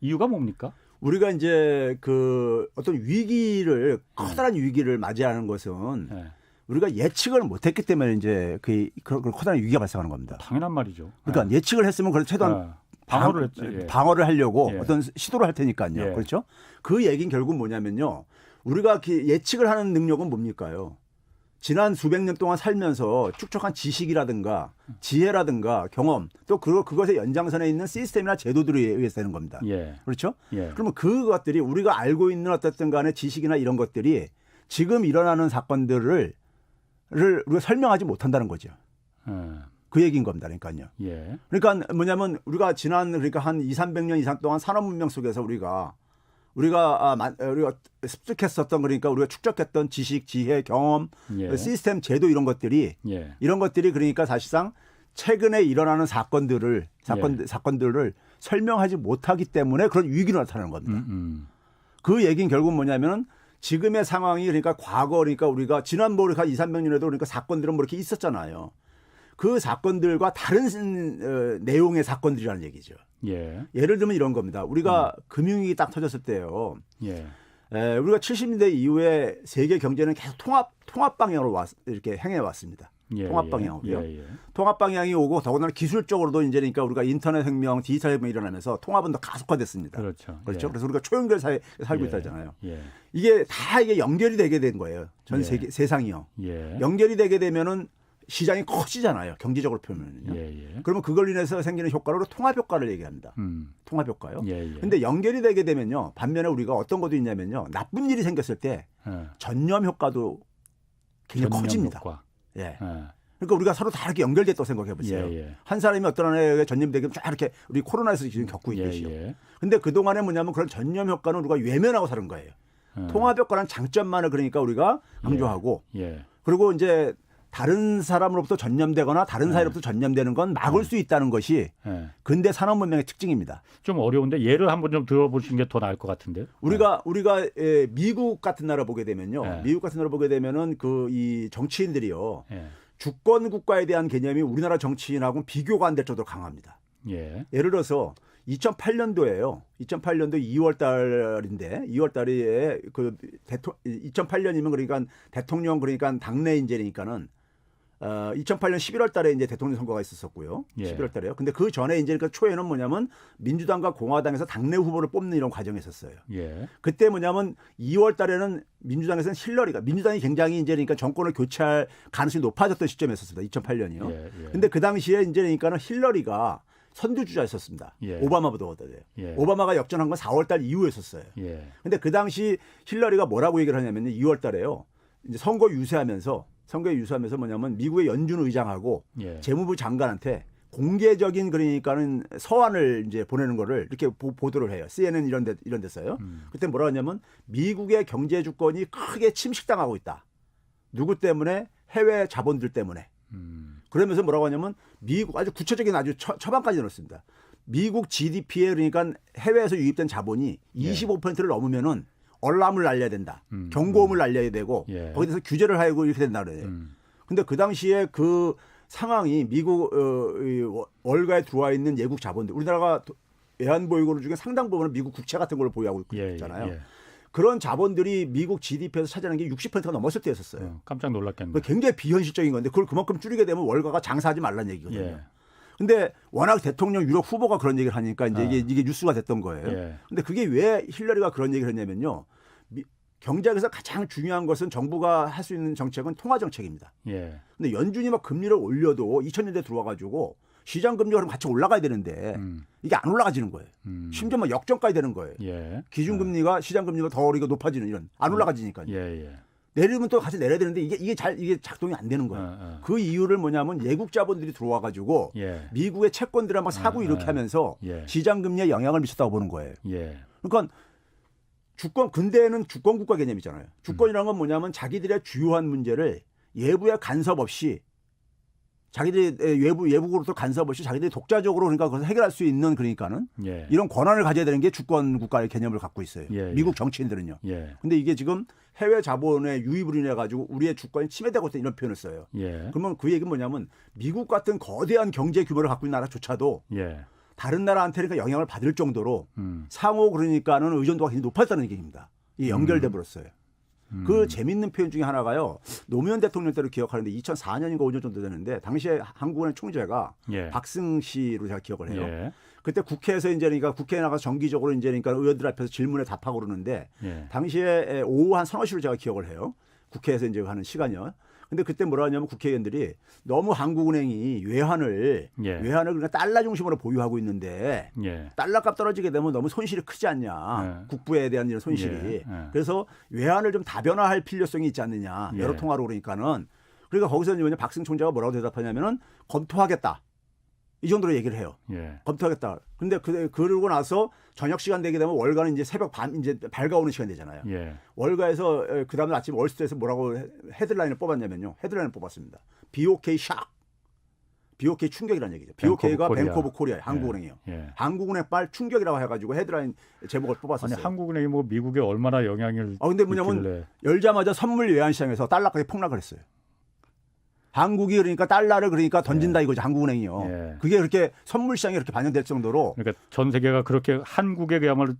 이유가 뭡니까? 우리가 이제 그 어떤 위기를 커다란 위기를 맞이하는 것은 예. 우리가 예측을 못했기 때문에 이제 그런 커다란 위기가 발생하는 겁니다. 당연한 말이죠. 그러니까 예측을 했으면 그걸 최대한 방어를 했지. 예. 방어를 하려고 예. 어떤 시도를 할 테니까요. 예. 그렇죠? 그 얘기는 결국 뭐냐면요. 우리가 예측을 하는 능력은 뭡니까요? 지난 수백 년 동안 살면서 축적한 지식이라든가 지혜라든가 경험 또 그것의 연장선에 있는 시스템이나 제도들에 의해서 되는 겁니다. 예. 그렇죠? 예. 그러면 그것들이 우리가 알고 있는 어떻든 간에 지식이나 이런 것들이 지금 일어나는 사건들을 우리가 설명하지 못한다는 거죠. 그 얘기인 겁니다. 그러니까요. 예. 그러니까 뭐냐면 우리가 지난 그러니까 한 200~300년 이상 동안 산업 문명 속에서 우리가 습득했었던 그러니까 우리가 축적했던 지식, 지혜, 경험, 예. 시스템, 제도 이런 것들이 그러니까 사실상 최근에 일어나는 사건들을 설명하지 못하기 때문에 그런 위기가 나타나는 겁니다. 그 얘기는 결국 뭐냐면은 지금의 상황이 그러니까 과거 그러니까 우리가 지난 뭐 우리가 200~300년에도 그러니까 사건들은 뭐 이렇게 있었잖아요. 그 사건들과 다른 내용의 사건들이라는 얘기죠. 예. 예를 들면 이런 겁니다. 우리가 금융위기 딱 터졌을 때요. 예. 우리가 70년대 이후에 세계 경제는 계속 통합 방향으로 이렇게 행해 왔습니다. 예. 통합 방향으로요. 예. 통합 방향이 오고 더군다나 기술적으로도 이제 그러니까 우리가 인터넷 혁명, 디지털 혁명이 일어나면서 통합은 더 가속화됐습니다. 그렇죠. 그렇죠. 예. 그래서 우리가 초연결 사회에 살고 있다잖아요. 예. 이게 다 연결이 되게 된 거예요. 전 세계 세상이요. 예. 연결이 되게 되면은 시장이 커지잖아요. 경제적으로 표현은요. 예. 그러면 그걸 인해서 생기는 효과로 통합 효과를 얘기합니다. 통합 효과요. 예. 근데 연결이 되게 되면요. 반면에 우리가 어떤 것도 있냐면요. 나쁜 일이 생겼을 때 전염 효과도 굉장히 커집니다. 효과. 예. 그러니까 우리가 서로 다 이렇게 연결됐다고 생각해 보세요. 한 사람이 어떤 하나에 전염되면 쫙 이렇게 우리 코로나에서 지금 겪고 있듯이요. 근데 그동안에 뭐냐면 그런 전염 효과는 우리가 외면하고 사는 거예요. 통합 효과는 장점만을 그러니까 우리가 강조하고 그리고 이제 다른 사람으로부터 전염되거나 다른 사회로부터 전염되는 건 막을 수 있다는 것이 근대 산업 문명의 특징입니다. 좀 어려운데 예를 한번 좀 들어보시는 게 더 나을 것 같은데요. 우리가 미국 같은 나라 보게 되면요. 미국 같은 나라 보게 되면은 이 정치인들이요. 주권 국가에 대한 개념이 우리나라 정치인하고는 비교가 안 될 정도로 강합니다. 예를 들어서 2008년도에요. 2008년도 2월 달인데 2월 달에 2008년이면 그러니까 대통령 그러니까 당내 인재니까는 2008년 11월 달에 이제 대통령 선거가 있었었고요. 11월 달에요. 근데 그 전에 이제 그 초에는 뭐냐면 민주당과 공화당에서 당내 후보를 뽑는 이런 과정이 있었어요. 그때 뭐냐면 2월 달에는 민주당에서는 민주당이 굉장히 이제 그러니까 정권을 교체할 가능성이 높아졌던 시점이었습니다. 2008년이요. 근데 그 당시에 이제 그러니까는 힐러리가 선두주자였었습니다. 오바마보다. 오바마가 역전한 건 4월 달 이후였었어요. 근데 그 당시 힐러리가 뭐라고 얘기를 하냐면요. 2월 달에요. 이제 선거에 유세하면서 뭐냐면 미국의 연준 의장하고 재무부 장관한테 공개적인 그러니까는 서한을 이제 보내는 거를 이렇게 보도를 해요. CNN 이런 데서요. 그때 뭐라고 하냐면 미국의 경제 주권이 크게 침식당하고 있다. 누구 때문에? 해외 자본들 때문에. 그러면서 뭐라고 하냐면 미국 아주 구체적인 아주 처방까지 넣었습니다. 미국 GDP에 그러니까 해외에서 유입된 자본이 25%를 넘으면은 얼람을 날려야 된다. 경고음을 날려야 되고 거기에 대해서 규제를 하고 이렇게 된다 그래요. 근데 그 당시에 그 상황이 미국 월가에 들어와 있는 외국 자본들 우리나라가 외환보유고 중에 상당 부분은 미국 국채 같은 걸 보유하고 있잖아요. 그런 자본들이 미국 GDP에서 차지하는 게 60%가 넘었을 때였었어요. 깜짝 놀랐겠네요. 굉장히 비현실적인 건데 그걸 그만큼 줄이게 되면 월가가 장사하지 말라는 얘기거든요. 근데 워낙 대통령 유력 후보가 그런 얘기를 하니까 이제 이게 뉴스가 됐던 거예요. 근데 그게 왜 힐러리가 그런 얘기를 했냐면요. 경제학에서 가장 중요한 것은 정부가 할 수 있는 정책은 통화 정책입니다. 근데 연준이 막 금리를 올려도 2000년대 들어와 가지고 시장 금리가 같이 올라가야 되는데 이게 안 올라가지는 거예요. 심지어 막 역전까지 되는 거예요. 기준 금리가 시장 금리가 더 높아지는 이런 안 올라가지니까요. 내리면 또 같이 내려야 되는데 이게 작동이 안 되는 거예요. 그 이유를 뭐냐면 외국 자본들이 들어와 가지고 미국의 채권들을 막 사고 이렇게 하면서 시장 금리에 영향을 미쳤다고 보는 거예요. 그러니까 근대에는 주권 국가 개념이잖아요. 주권이라는 건 뭐냐면 자기들의 주요한 문제를 외부의 간섭 없이 자기들이 외국으로부터 간섭 없이 자기들이 독자적으로 그러니까 그것을 해결할 수 있는 그러니까는 예. 이런 권한을 가져야 되는 게 주권 국가의 개념을 갖고 있어요. 예, 미국 정치인들은요. 예. 근데 이게 지금 해외 자본의 유입으로 인해 가지고 우리의 주권이 침해되고 있다 이런 표현을 써요. 예. 그러면 그 얘기는 뭐냐면 미국 같은 거대한 경제 규모를 갖고 있는 나라조차도 예. 다른 나라한테 그러니까 영향을 받을 정도로 상호 그러니까는 의존도가 굉장히 높았다는 얘기입니다. 이게 연결돼 버렸어요. 그 재밌는 표현 중에 하나가요. 노무현 대통령 때를 기억하는데 2004년인가 5년 정도 되는데 당시에 한국은행 총재가 예. 박승 씨로 제가 기억을 해요. 예. 그때 국회에서 이제 그러니까 국회에 나가서 정기적으로 이제 그러니까 의원들 앞에서 질문에 답하고 그러는데 예. 당시에 오후 한 서너 시로 제가 기억을 해요. 국회에서 이제 하는 시간이요. 근데 그때 뭐라 하냐면 국회의원들이 너무 한국은행이 외환을 그러니까 달러 중심으로 보유하고 있는데 예. 달러 값 떨어지게 되면 너무 손실이 크지 않냐. 예. 국부에 대한 이런 손실이. 예. 예. 그래서 외환을 좀 다변화할 필요성이 있지 않느냐. 예. 여러 통화로 그러니까는. 그러니까 거기서 이제 박승 총재가 뭐라고 대답하냐면은 검토하겠다. 이 정도로 얘기를 해요. 예. 검토하겠다. 근데 그러고 나서 저녁 시간 되게 되면 월가는 이제 새벽 밤 이제 밝아오는 시간 되잖아요. 예. 월가에서 그 다음날 아침 월스트에서 뭐라고 헤드라인을 뽑았냐면요. 헤드라인을 뽑았습니다. BOK 샥. BOK 충격이라는 얘기죠. BOK가 뱅크 오브 코리아, 한국은행이요. 예. 한국은행 빨 충격이라고 해가지고 헤드라인 제목을 뽑았었어요. 아니 한국은행이 뭐 미국에 얼마나 영향을 근데 뭐냐면 있길래. 열자마자 선물 외환 시장에서 달러까지 폭락을 했어요. 한국이 그러니까 달러를 그러니까 던진다 이거죠. 한국은행이요. 예. 그게 그렇게 선물 시장에 이렇게 반영될 정도로 그러니까 전 세계가 그렇게 한국에 그야말로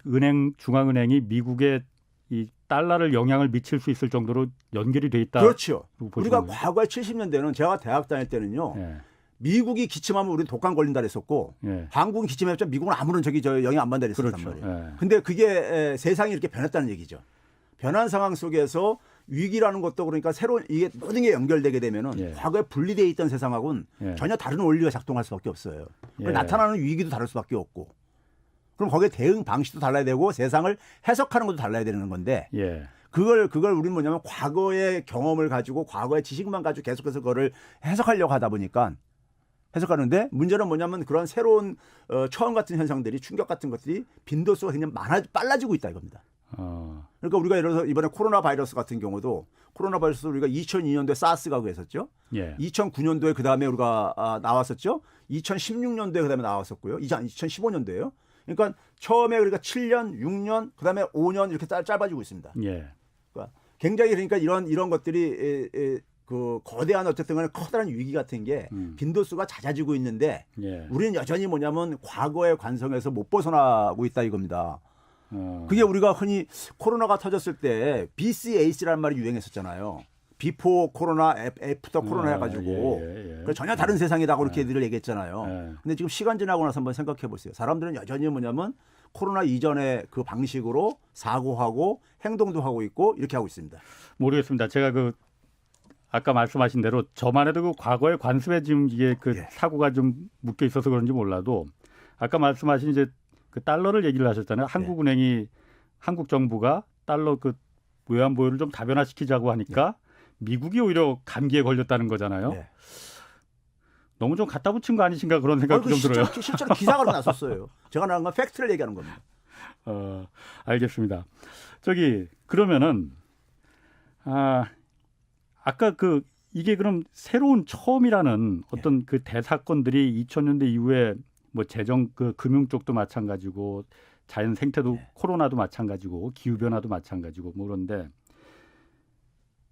중앙은행이 미국에 이 달러를 영향을 미칠 수 있을 정도로 연결이 돼 있다. 그렇죠. 우리가 거예요? 과거에 70년대는 제가 대학 다닐 때는요. 예. 미국이 기침하면 우리 독감 걸린다 그랬었고 예. 한국은 기침했죠. 미국은 아무런 영향 안 받는다 그랬었단 그렇죠. 말이에요. 예. 근데 그게 세상이 이렇게 변했다는 얘기죠. 변한 상황 속에서 위기라는 것도 그러니까 새로운 이게 모든 게 연결되게 되면은 예. 과거에 분리되어 있던 세상하고는 예. 전혀 다른 원리가 작동할 수밖에 없어요. 예. 나타나는 위기도 다를 수밖에 없고. 그럼 거기에 대응 방식도 달라야 되고 세상을 해석하는 것도 달라야 되는 건데 예. 그걸 우리는 뭐냐면 과거의 경험을 가지고 과거의 지식만 가지고 계속해서 그거를 해석하려고 하다 보니까 해석하는데 문제는 뭐냐면 그런 새로운 처음 같은 현상들이 충격 같은 것들이 빈도수가 그냥 빨라지고 있다 이겁니다. 그러니까 우리가 예를 들어서 이번에 코로나 바이러스 같은 경우도 코로나 바이러스 우리가 2002년도에 사스가 그랬었죠. 예. 2009년도에 그 다음에 우리가 나왔었죠. 2016년도에 그 다음에 나왔었고요. 2015년도에요. 그러니까 처음에 우리가 7년, 6년, 그 다음에 5년 이렇게 짧아지고 있습니다. 예. 그러니까 굉장히 그러니까 이런 것들이 그 거대한 어쨌든 간에 커다란 위기 같은 게 빈도수가 잦아지고 있는데 예. 우리는 여전히 뭐냐면 과거의 관성에서 못 벗어나고 있다 이겁니다. 그게 우리가 흔히 코로나가 터졌을 때 BCAC라는 말이 유행했었잖아요. 비포 코로나, 애프터 코로나 해가지고 예. 전혀 다른 세상이라고 그렇게 늘 얘기했잖아요. 예. 근데 지금 시간 지나고 나서 한번 생각해 보세요. 사람들은 여전히 뭐냐면 코로나 이전의 그 방식으로 사고하고 행동도 하고 있고 이렇게 하고 있습니다. 모르겠습니다. 제가 아까 말씀하신 대로 저만 해도 과거의 관습에 지금 이게 예. 사고가 좀 묶여 있어서 그런지 몰라도 아까 말씀하신 이제 그 달러를 얘기를 하셨잖아요. 한국은행이 한국 정부가 달러 외환 보유를 좀 다변화시키자고 하니까 미국이 오히려 감기에 걸렸다는 거잖아요. 예. 너무 좀 갖다 붙인 거 아니신가 그런 생각도 좀 들어요. 실제로 기사가 났었어요. 제가 나온 건 팩트를 얘기하는 겁니다. 알겠습니다. 그러면은 아까 이게 그럼 새로운 처음이라는 어떤 그 대사건들이 2000년대 이후에 뭐 재정 금융 쪽도 마찬가지고 자연 생태도 코로나도 마찬가지고 기후 변화도 마찬가지고 뭐 그런데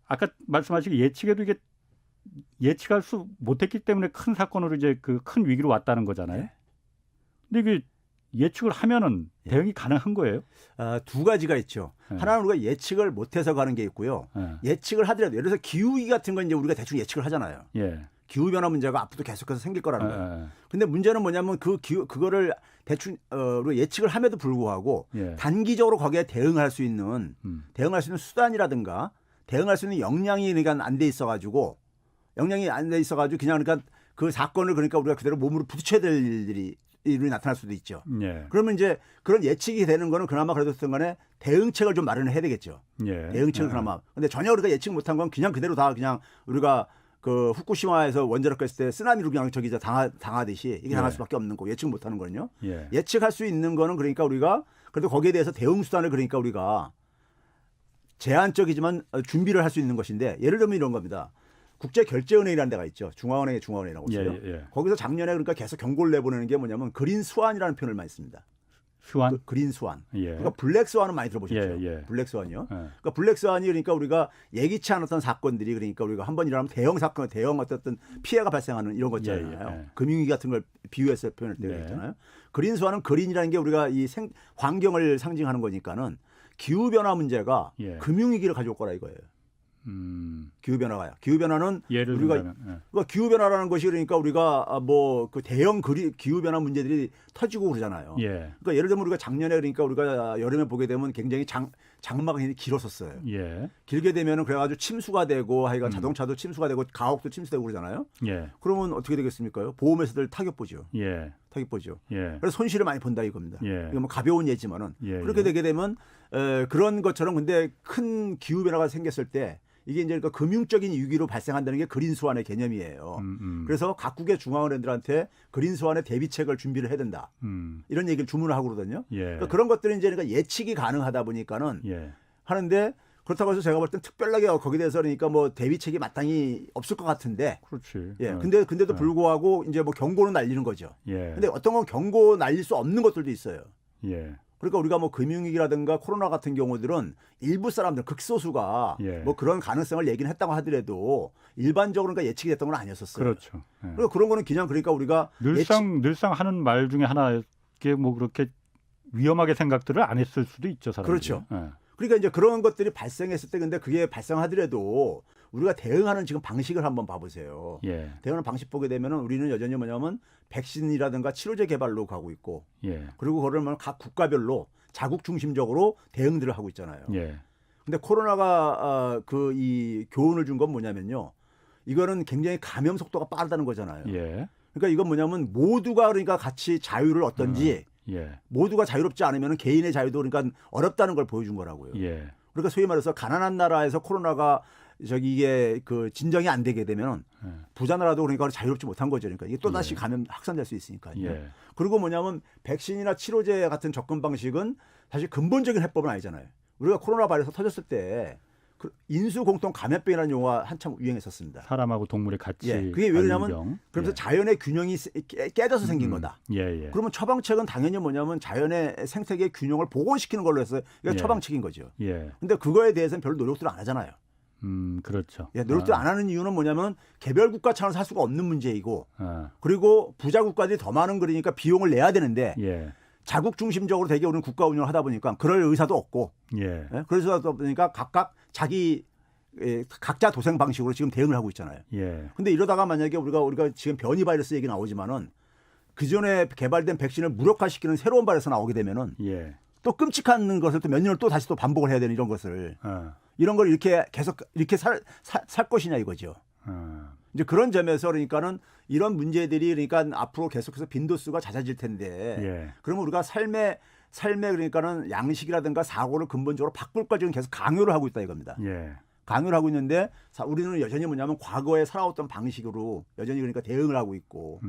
아까 말씀하신 예측에도 이게 예측할 수 못했기 때문에 큰 사건으로 이제 큰 위기로 왔다는 거잖아요. 근데 이게 예측을 하면은 대응이 가능한 거예요? 두 가지가 있죠. 하나는 우리가 예측을 못해서 가는 게 있고요. 예측을 하더라도 예를 들어서 기후위기 같은 건 이제 우리가 대충 예측을 하잖아요. 예. 기후 변화 문제가 앞으로도 계속해서 생길 거라는 거예요. 근데 문제는 뭐냐면 그거를 대충 우리가 예측을 함에도 불구하고 단기적으로 거기에 대응할 수 있는 수단이라든가 대응할 수 있는 역량이 그러니까 안 돼 있어가지고 그냥 그러니까 그 사건을 그러니까 우리가 그대로 몸으로 부딪혀야 될 일이 나타날 수도 있죠. 예. 그러면 이제 그런 예측이 되는 거는 그나마 그래도 간에 대응책을 좀 마련을 해야 되겠죠. 예. 대응책을 그나마. 근데 전혀 우리가 예측 못한 건 그냥 그대로 다 그냥 우리가 후쿠시마에서 원자력 했을 때 쓰나미로 그냥 당하듯이 이게 당할 수밖에 없는 거 예측 못하는 거는요. 예측할 수 있는 거는 그러니까 우리가 그래도 거기에 대해서 대응 수단을 그러니까 우리가 제한적이지만 준비를 할 수 있는 것인데 예를 들면 이런 겁니다. 국제결제은행이라는 데가 있죠. 중앙은행의 중앙은행이라고 예, 있어요. 예. 거기서 작년에 그러니까 계속 경고를 내보내는 게 뭐냐면 그린 스완이라는 표현을 많이 씁니다. 스완. 그린 스완. 예. 그러니까 블랙 스완은 많이 들어보셨죠. 예, 예. 블랙 스완이요. 예. 그러니까 블랙 스완이 그러니까 우리가 예기치 않았던 사건들이 그러니까 우리가 한번 일어나면 대형 사건, 대형 어떤 피해가 발생하는 이런 거 있잖아요. 예, 예. 금융위기 같은 걸 비유해서 표현할 때가 네. 있잖아요. 그린 스완은 그린이라는 게 우리가 이 환경을 상징하는 거니까는 기후 변화 문제가 예. 금융위기를 가져올 거라 이거예요. 기후 변화가요. 기후 변화는 예를 우리가 들면 그러니까 기후 변화라는 것이 그러니까 우리가 뭐 그 대형 기후 변화 문제들이 터지고 그러잖아요. 예. 그러니까 예를 들면 우리가 작년에 그러니까 우리가 여름에 보게 되면 굉장히 장마가 굉장히 길었었어요. 예. 길게 되면은 그래가지고 침수가 되고 하여간 자동차도 침수가 되고 가옥도 침수되고 그러잖아요. 예. 그러면 어떻게 되겠습니까? 보험회사들 타격 보죠. 예. 타격 보죠. 예. 그래서 손실을 많이 본다 이겁니다. 예. 이거 뭐 가벼운 예지만은 예, 그렇게 예. 되게 되면 그런 것처럼 근데 큰 기후 변화가 생겼을 때 이게 이제 그러니까 금융적인 위기로 발생한다는 게 그린 스완의 개념이에요. 그래서 각국의 중앙은행들한테 그린 스완의 대비책을 준비를 해야 된다. 이런 얘기를 주문을 하고 그러거든요. 예. 그러니까 그런 것들이 이제 그러니까 예측이 가능하다 보니까는 예. 하는데 그렇다고 해서 제가 볼 땐 특별하게 거기에 대해서 그러니까 뭐 대비책이 마땅히 없을 것 같은데. 그렇지. 예. 근데도 불구하고 이제 뭐 경고는 날리는 거죠. 예. 근데 어떤 건 경고 날릴 수 없는 것들도 있어요. 예. 그러니까 우리가 뭐 금융위기라든가 코로나 같은 경우들은 일부 사람들 극소수가 예. 뭐 그런 가능성을 얘기는 했다고 하더라도 일반적으로 그러니까 예측이 됐던 건 아니었었어요. 그렇죠. 예. 그리고 그런 거는 그냥 그러니까 우리가 늘상 하는 말 중에 하나 뭐 그렇게 위험하게 생각들을 안 했을 수도 있죠, 사람들이. 그렇죠. 예. 그러니까 이제 그런 것들이 발생했을 때 근데 그게 발생하더라도 우리가 대응하는 지금 방식을 한번 봐보세요. 예. 대응하는 방식 보게 되면은 우리는 여전히 뭐냐면 백신이라든가 치료제 개발로 가고 있고 예. 그리고 그러면 각 국가별로 자국 중심적으로 대응들을 하고 있잖아요. 예. 근데 코로나가 그 이 교훈을 준 건 뭐냐면요. 이거는 굉장히 감염 속도가 빠르다는 거잖아요. 예. 그러니까 이건 뭐냐면 모두가 그러니까 같이 자유를 얻던지 예. 모두가 자유롭지 않으면 개인의 자유도 그러니까 어렵다는 걸 보여준 거라고요. 예. 그러니까 소위 말해서 가난한 나라에서 코로나가 이게 그 진정이 안 되게 되면 부자 나라도 그러니까 자유롭지 못한 거죠. 그러니까 이게 또 다시 감염 확산될 수 있으니까요. 예. 그리고 뭐냐면 백신이나 치료제 같은 접근 방식은 사실 근본적인 해법은 아니잖아요. 우리가 코로나 바이러스 터졌을 때 인수 공통 감염병이라는 용어가 한참 유행했었습니다. 사람하고 동물이 같이. 예, 그게 왜냐하면 병. 그러면서 예. 자연의 균형이 깨져서 생긴 거다. 예, 예. 그러면 처방책은 당연히 뭐냐면 자연의 생태계 균형을 복원시키는 걸로 해서 이게 예. 처방책인 거죠. 예. 근데 그거에 대해서는 별로 노력들을 안 하잖아요. 그렇죠. 예, 노력들 안 하는 이유는 뭐냐면 개별 국가 차원에서 할 수가 없는 문제이고 그리고 부자 국가들이 더 많은 거니까 비용을 내야 되는데 예. 자국 중심적으로 되게 우리는 국가 운영을 하다 보니까 그럴 의사도 없고 예. 그래서 보니까 각각 각자 도생 방식으로 지금 대응을 하고 있잖아요. 예. 근데 이러다가 만약에 우리가 지금 변이 바이러스 얘기 나오지만은 기존에 개발된 백신을 무력화시키는 새로운 바이러스 나오게 되면은 예. 또 끔찍한 것을 또 몇 년을 또 다시 또 반복을 해야 되는 이런 것을 이런 걸 이렇게 계속 이렇게 살 것이냐 이거죠. 이제 그런 점에서 그러니까는 이런 문제들이 그러니까 앞으로 계속해서 빈도수가 잦아질 텐데 예. 그러면 우리가 삶의 그러니까는 양식이라든가 사고를 근본적으로 바꿀까 지금 계속 강요를 하고 있다 이겁니다. 예. 강요를 하고 있는데 우리는 여전히 뭐냐면 과거에 살아왔던 방식으로 여전히 그러니까 대응을 하고 있고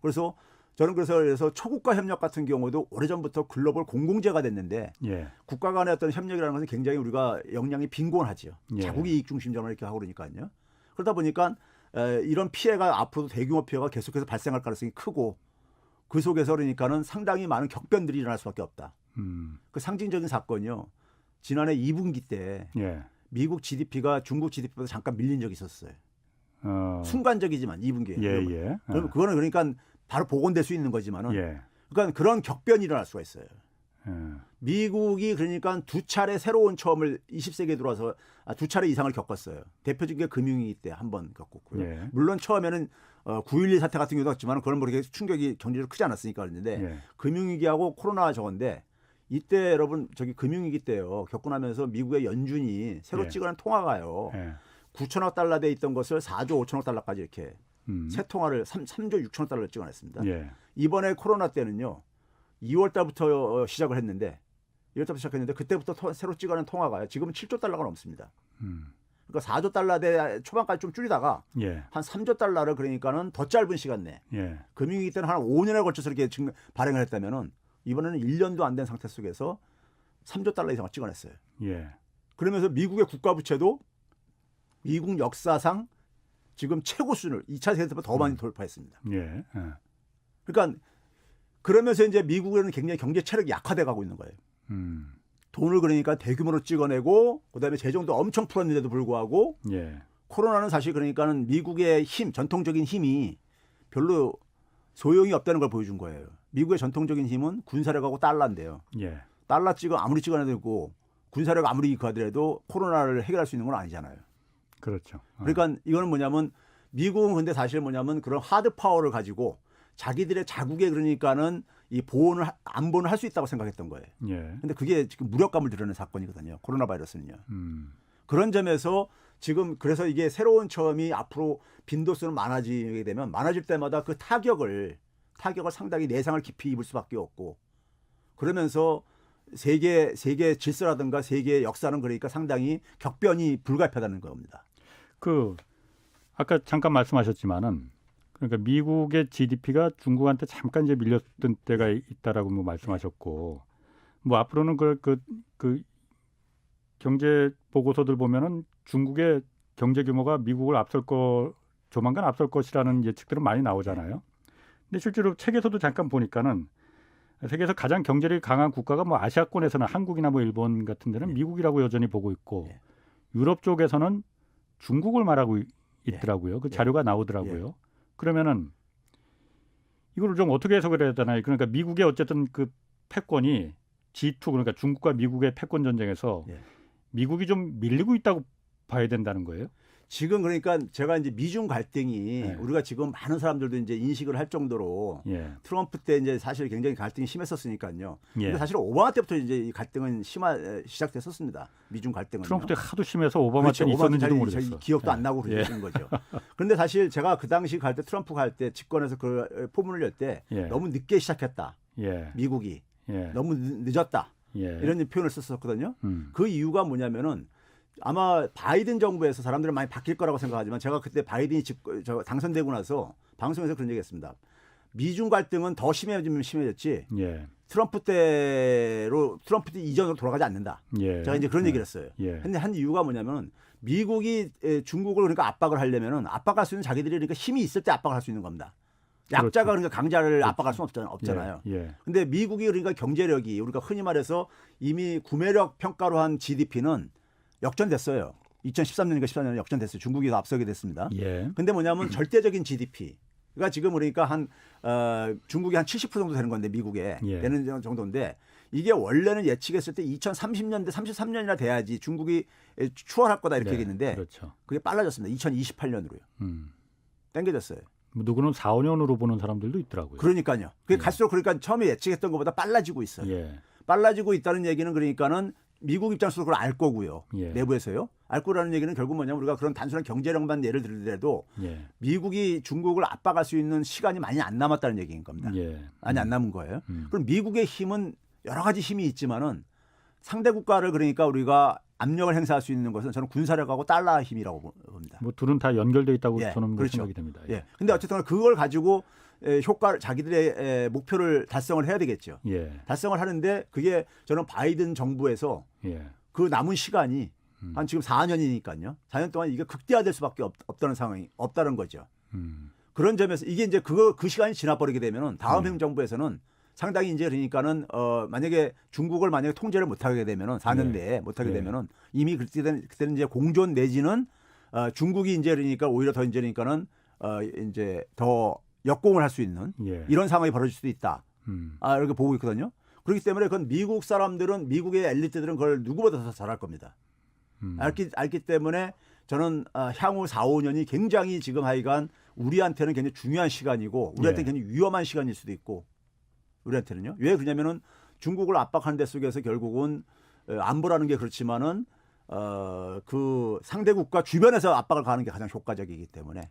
그래서 저는 그래서 초국가 협력 같은 경우도 오래전부터 글로벌 공공재가 됐는데 예. 국가 간의 어떤 협력이라는 것은 굉장히 우리가 역량이 빈곤하죠. 예. 자국이 이익 중심적으로 이렇게 하고 그러니까요. 그러다 보니까 이런 피해가 앞으로도 대규모 피해가 계속해서 발생할 가능성이 크고 그 속에서 그러니까는 상당히 많은 격변들이 일어날 수밖에 없다. 그 상징적인 사건이요. 지난해 2분기 때 예. 미국 GDP가 중국 GDP보다 잠깐 밀린 적이 있었어요. 순간적이지만 2분기에. 예, 예. 그거는 그러니까 바로 복원될 수 있는 거지만은 예. 그러니까 그런 격변이 일어날 수가 있어요. 예. 미국이 그러니까 두 차례 새로운 처음을 20세기에 들어와서 두 차례 이상을 겪었어요. 대표적인 게 금융위기 때 한 번 겪었고요. 예. 물론 처음에는 9.11 사태 같은 경우도 있지만 그런 뭐 그렇게 충격이 경제적으로 크지 않았으니까 그랬는데 예. 금융위기하고 코로나 저건데 이때 여러분 금융위기 때요. 겪고 나면서 미국의 연준이 새로 예. 찍어낸 통화가요. 예. 9천억 달러 돼 있던 것을 4조 5천억 달러까지 이렇게 새 통화를 3조 6천억 달러를 찍어냈습니다. 예. 이번에 코로나 때는요. 2월 달부터 시작을 했는데 2월 달부터 시작했는데 그때부터 새로 찍어낸 통화가요. 지금은 7조 달러가 넘습니다. 그러니까 4조 달러 대 초반까지 좀 줄이다가 예. 한 3조 달러를 그러니까는 더 짧은 시간 내에 예. 금융위기 때는 한 5년에 걸쳐서 이렇게 발행을 했다면은 이번에는 1년도 안 된 상태 속에서 3조 달러 이상을 찍어냈어요. 예. 그러면서 미국의 국가 부채도 미국 역사상 지금 최고 수준을 2차 세계대전보다 더 많이 돌파했습니다. 예. 그러니까 그러면서 이제 미국은 굉장히 경제 체력이 약화돼 가고 있는 거예요. 돈을 그러니까 대규모로 찍어내고 그다음에 재정도 엄청 풀었는데도 불구하고 예. 코로나는 사실 그러니까는 미국의 힘, 전통적인 힘이 별로 소용이 없다는 걸 보여준 거예요. 미국의 전통적인 힘은 군사력하고 달러인데요. 예. 달러 아무리 찍어내도 군사력 아무리 그하더라도 코로나를 해결할 수 있는 건 아니잖아요. 그렇죠. 그러니까 이거는 뭐냐면 미국은 근데 사실 뭐냐면 그런 하드 파워를 가지고 자기들의 자국에 그러니까는 이 보호를 안보를 할 수 있다고 생각했던 거예요. 예. 근데 그게 지금 무력감을 드러낸 사건이거든요. 코로나 바이러스는요. 그런 점에서 지금 그래서 이게 새로운 처음이 앞으로 빈도수는 많아지게 되면 많아질 때마다 그 타격을 상당히 내상을 깊이 입을 수밖에 없고 그러면서 세계 질서라든가 세계 역사는 그러니까 상당히 격변이 불가피하다는 겁니다. 그 아까 잠깐 말씀하셨지만은 그러니까 미국의 GDP가 중국한테 잠깐 이제 밀렸던 때가 있다라고 뭐 말씀하셨고 뭐 앞으로는 그 경제 보고서들 보면은 중국의 경제 규모가 미국을 조만간 앞설 것이라는 예측들은 많이 나오잖아요. 근데 실제로 책에서도 잠깐 보니까는 세계에서 가장 경제력이 강한 국가가 뭐 아시아권에서는 한국이나 뭐 일본 같은 데는 미국이라고 여전히 보고 있고 유럽 쪽에서는 중국을 말하고 있더라고요. 그 자료가 나오더라고요. 그러면은 이걸 좀 어떻게 해석을 해야 되나요? 그러니까 미국의 어쨌든 그 패권이 G2 그러니까 중국과 미국의 패권 전쟁에서 미국이 좀 밀리고 있다고 봐야 된다는 거예요? 지금 그러니까 제가 이제 미중 갈등이 우리가 지금 많은 사람들도 이제 인식을 할 정도로 트럼프 때 이제 사실 굉장히 갈등이 심했었으니까요. 근데 사실 오바마 때부터 이제 이 갈등은 시작됐었습니다. 미중 갈등은. 트럼프 때 하도 심해서 오바마 때는 있었는지도 모르겠어요. 기억도 안 나고 그러는 거죠. 그런데 사실 제가 그 당시 갈 때 트럼프 갈 때 집권해서 그 포문을 열 때 너무 늦게 시작했다. 미국이 너무 늦었다. 이런 표현을 썼었거든요. 그 이유가 뭐냐면은 아마 바이든 정부에서 사람들은 많이 바뀔 거라고 생각하지만 제가 그때 바이든이 당선되고 나서 방송에서 그런 얘기했습니다. 미중 갈등은 더 심해지면 심해졌지 트럼프 때 이전으로 돌아가지 않는다. 제가 이제 그런 얘기를 했어요. 근데 한 이유가 뭐냐면 미국이 중국을 그러니까 압박을 하려면은 압박할 수 있는 자기들이 그러니까 힘이 있을 때 압박을 할 수 있는 겁니다. 약자가 그러니까 강자를 압박할 수는 없잖아요. 근데 미국이 그러니까 경제력이 우리가 흔히 말해서 이미 구매력 평가로 한 GDP는 역전됐어요. 2013년인가 14년에 역전됐어요. 중국이 앞서게 됐습니다. 근데 뭐냐면 절대적인 GDP가 지금 그러니까 중국이 한 70% 정도 되는 건데 미국에 되는 정도인데 이게 원래는 예측했을 때 2030년대 33년이나 돼야지 중국이 추월할 거다 이렇게 얘기했는데 그게 빨라졌습니다. 2028년으로요. 당겨졌어요. 누구는 4, 5년으로 보는 사람들도 있더라고요. 그러니까요. 그게 갈수록 그러니까 처음에 예측했던 것보다 빨라지고 있어요. 빨라지고 있다는 얘기는 그러니까는 미국 입장에서도 그걸 알 거고요. 내부에서요. 알 거라는 얘기는 결국 뭐냐면 우리가 그런 단순한 경제력만 예를 들더라도 미국이 중국을 압박할 수 있는 시간이 많이 안 남았다는 얘기인 겁니다. 많이 안 남은 거예요. 그럼 미국의 힘은 여러 가지 힘이 있지만은 상대 국가를 그러니까 우리가 압력을 행사할 수 있는 것은 저는 군사력하고 달러 힘이라고 봅니다. 뭐 둘은 다 연결돼 있다고 저는 그렇죠. 생각이 됩니다. 근데 어쨌든 그걸 가지고 자기들의 목표를 달성을 해야 되겠죠. 달성을 하는데 그게 저는 바이든 정부에서 그 남은 시간이 한 지금 4년이니까요. 4년 동안 이게 극대화될 수밖에 없다는 상황이 없다는 거죠. 그런 점에서 이게 이제 그 시간이 지나버리게 되면은 다음 행정부에서는 상당히 이제 그러니까는 만약에 중국을 만약에 통제를 못하게 되면은 4년 내에 못하게 되면은 이미 그때는 이제 공존 내지는 중국이 이제 그러니까 오히려 더 이제 그러니까는 이제 더 역공을 할 수 있는 이런 상황이 벌어질 수도 있다. 이렇게 보고 있거든요. 그렇기 때문에 그건 미국 사람들은 미국의 엘리트들은 그걸 누구보다 더 잘할 겁니다. 알기 때문에 저는 향후 4, 5년이 굉장히 지금 하여간 우리한테는 굉장히 중요한 시간이고 우리한테는 굉장히 위험한 시간일 수도 있고 우리한테는요. 왜 그러냐면은 중국을 압박하는 데 속에서 결국은 안보라는 게 그렇지만은 그 상대 국가 주변에서 압박을 가하는 게 가장 효과적이기 때문에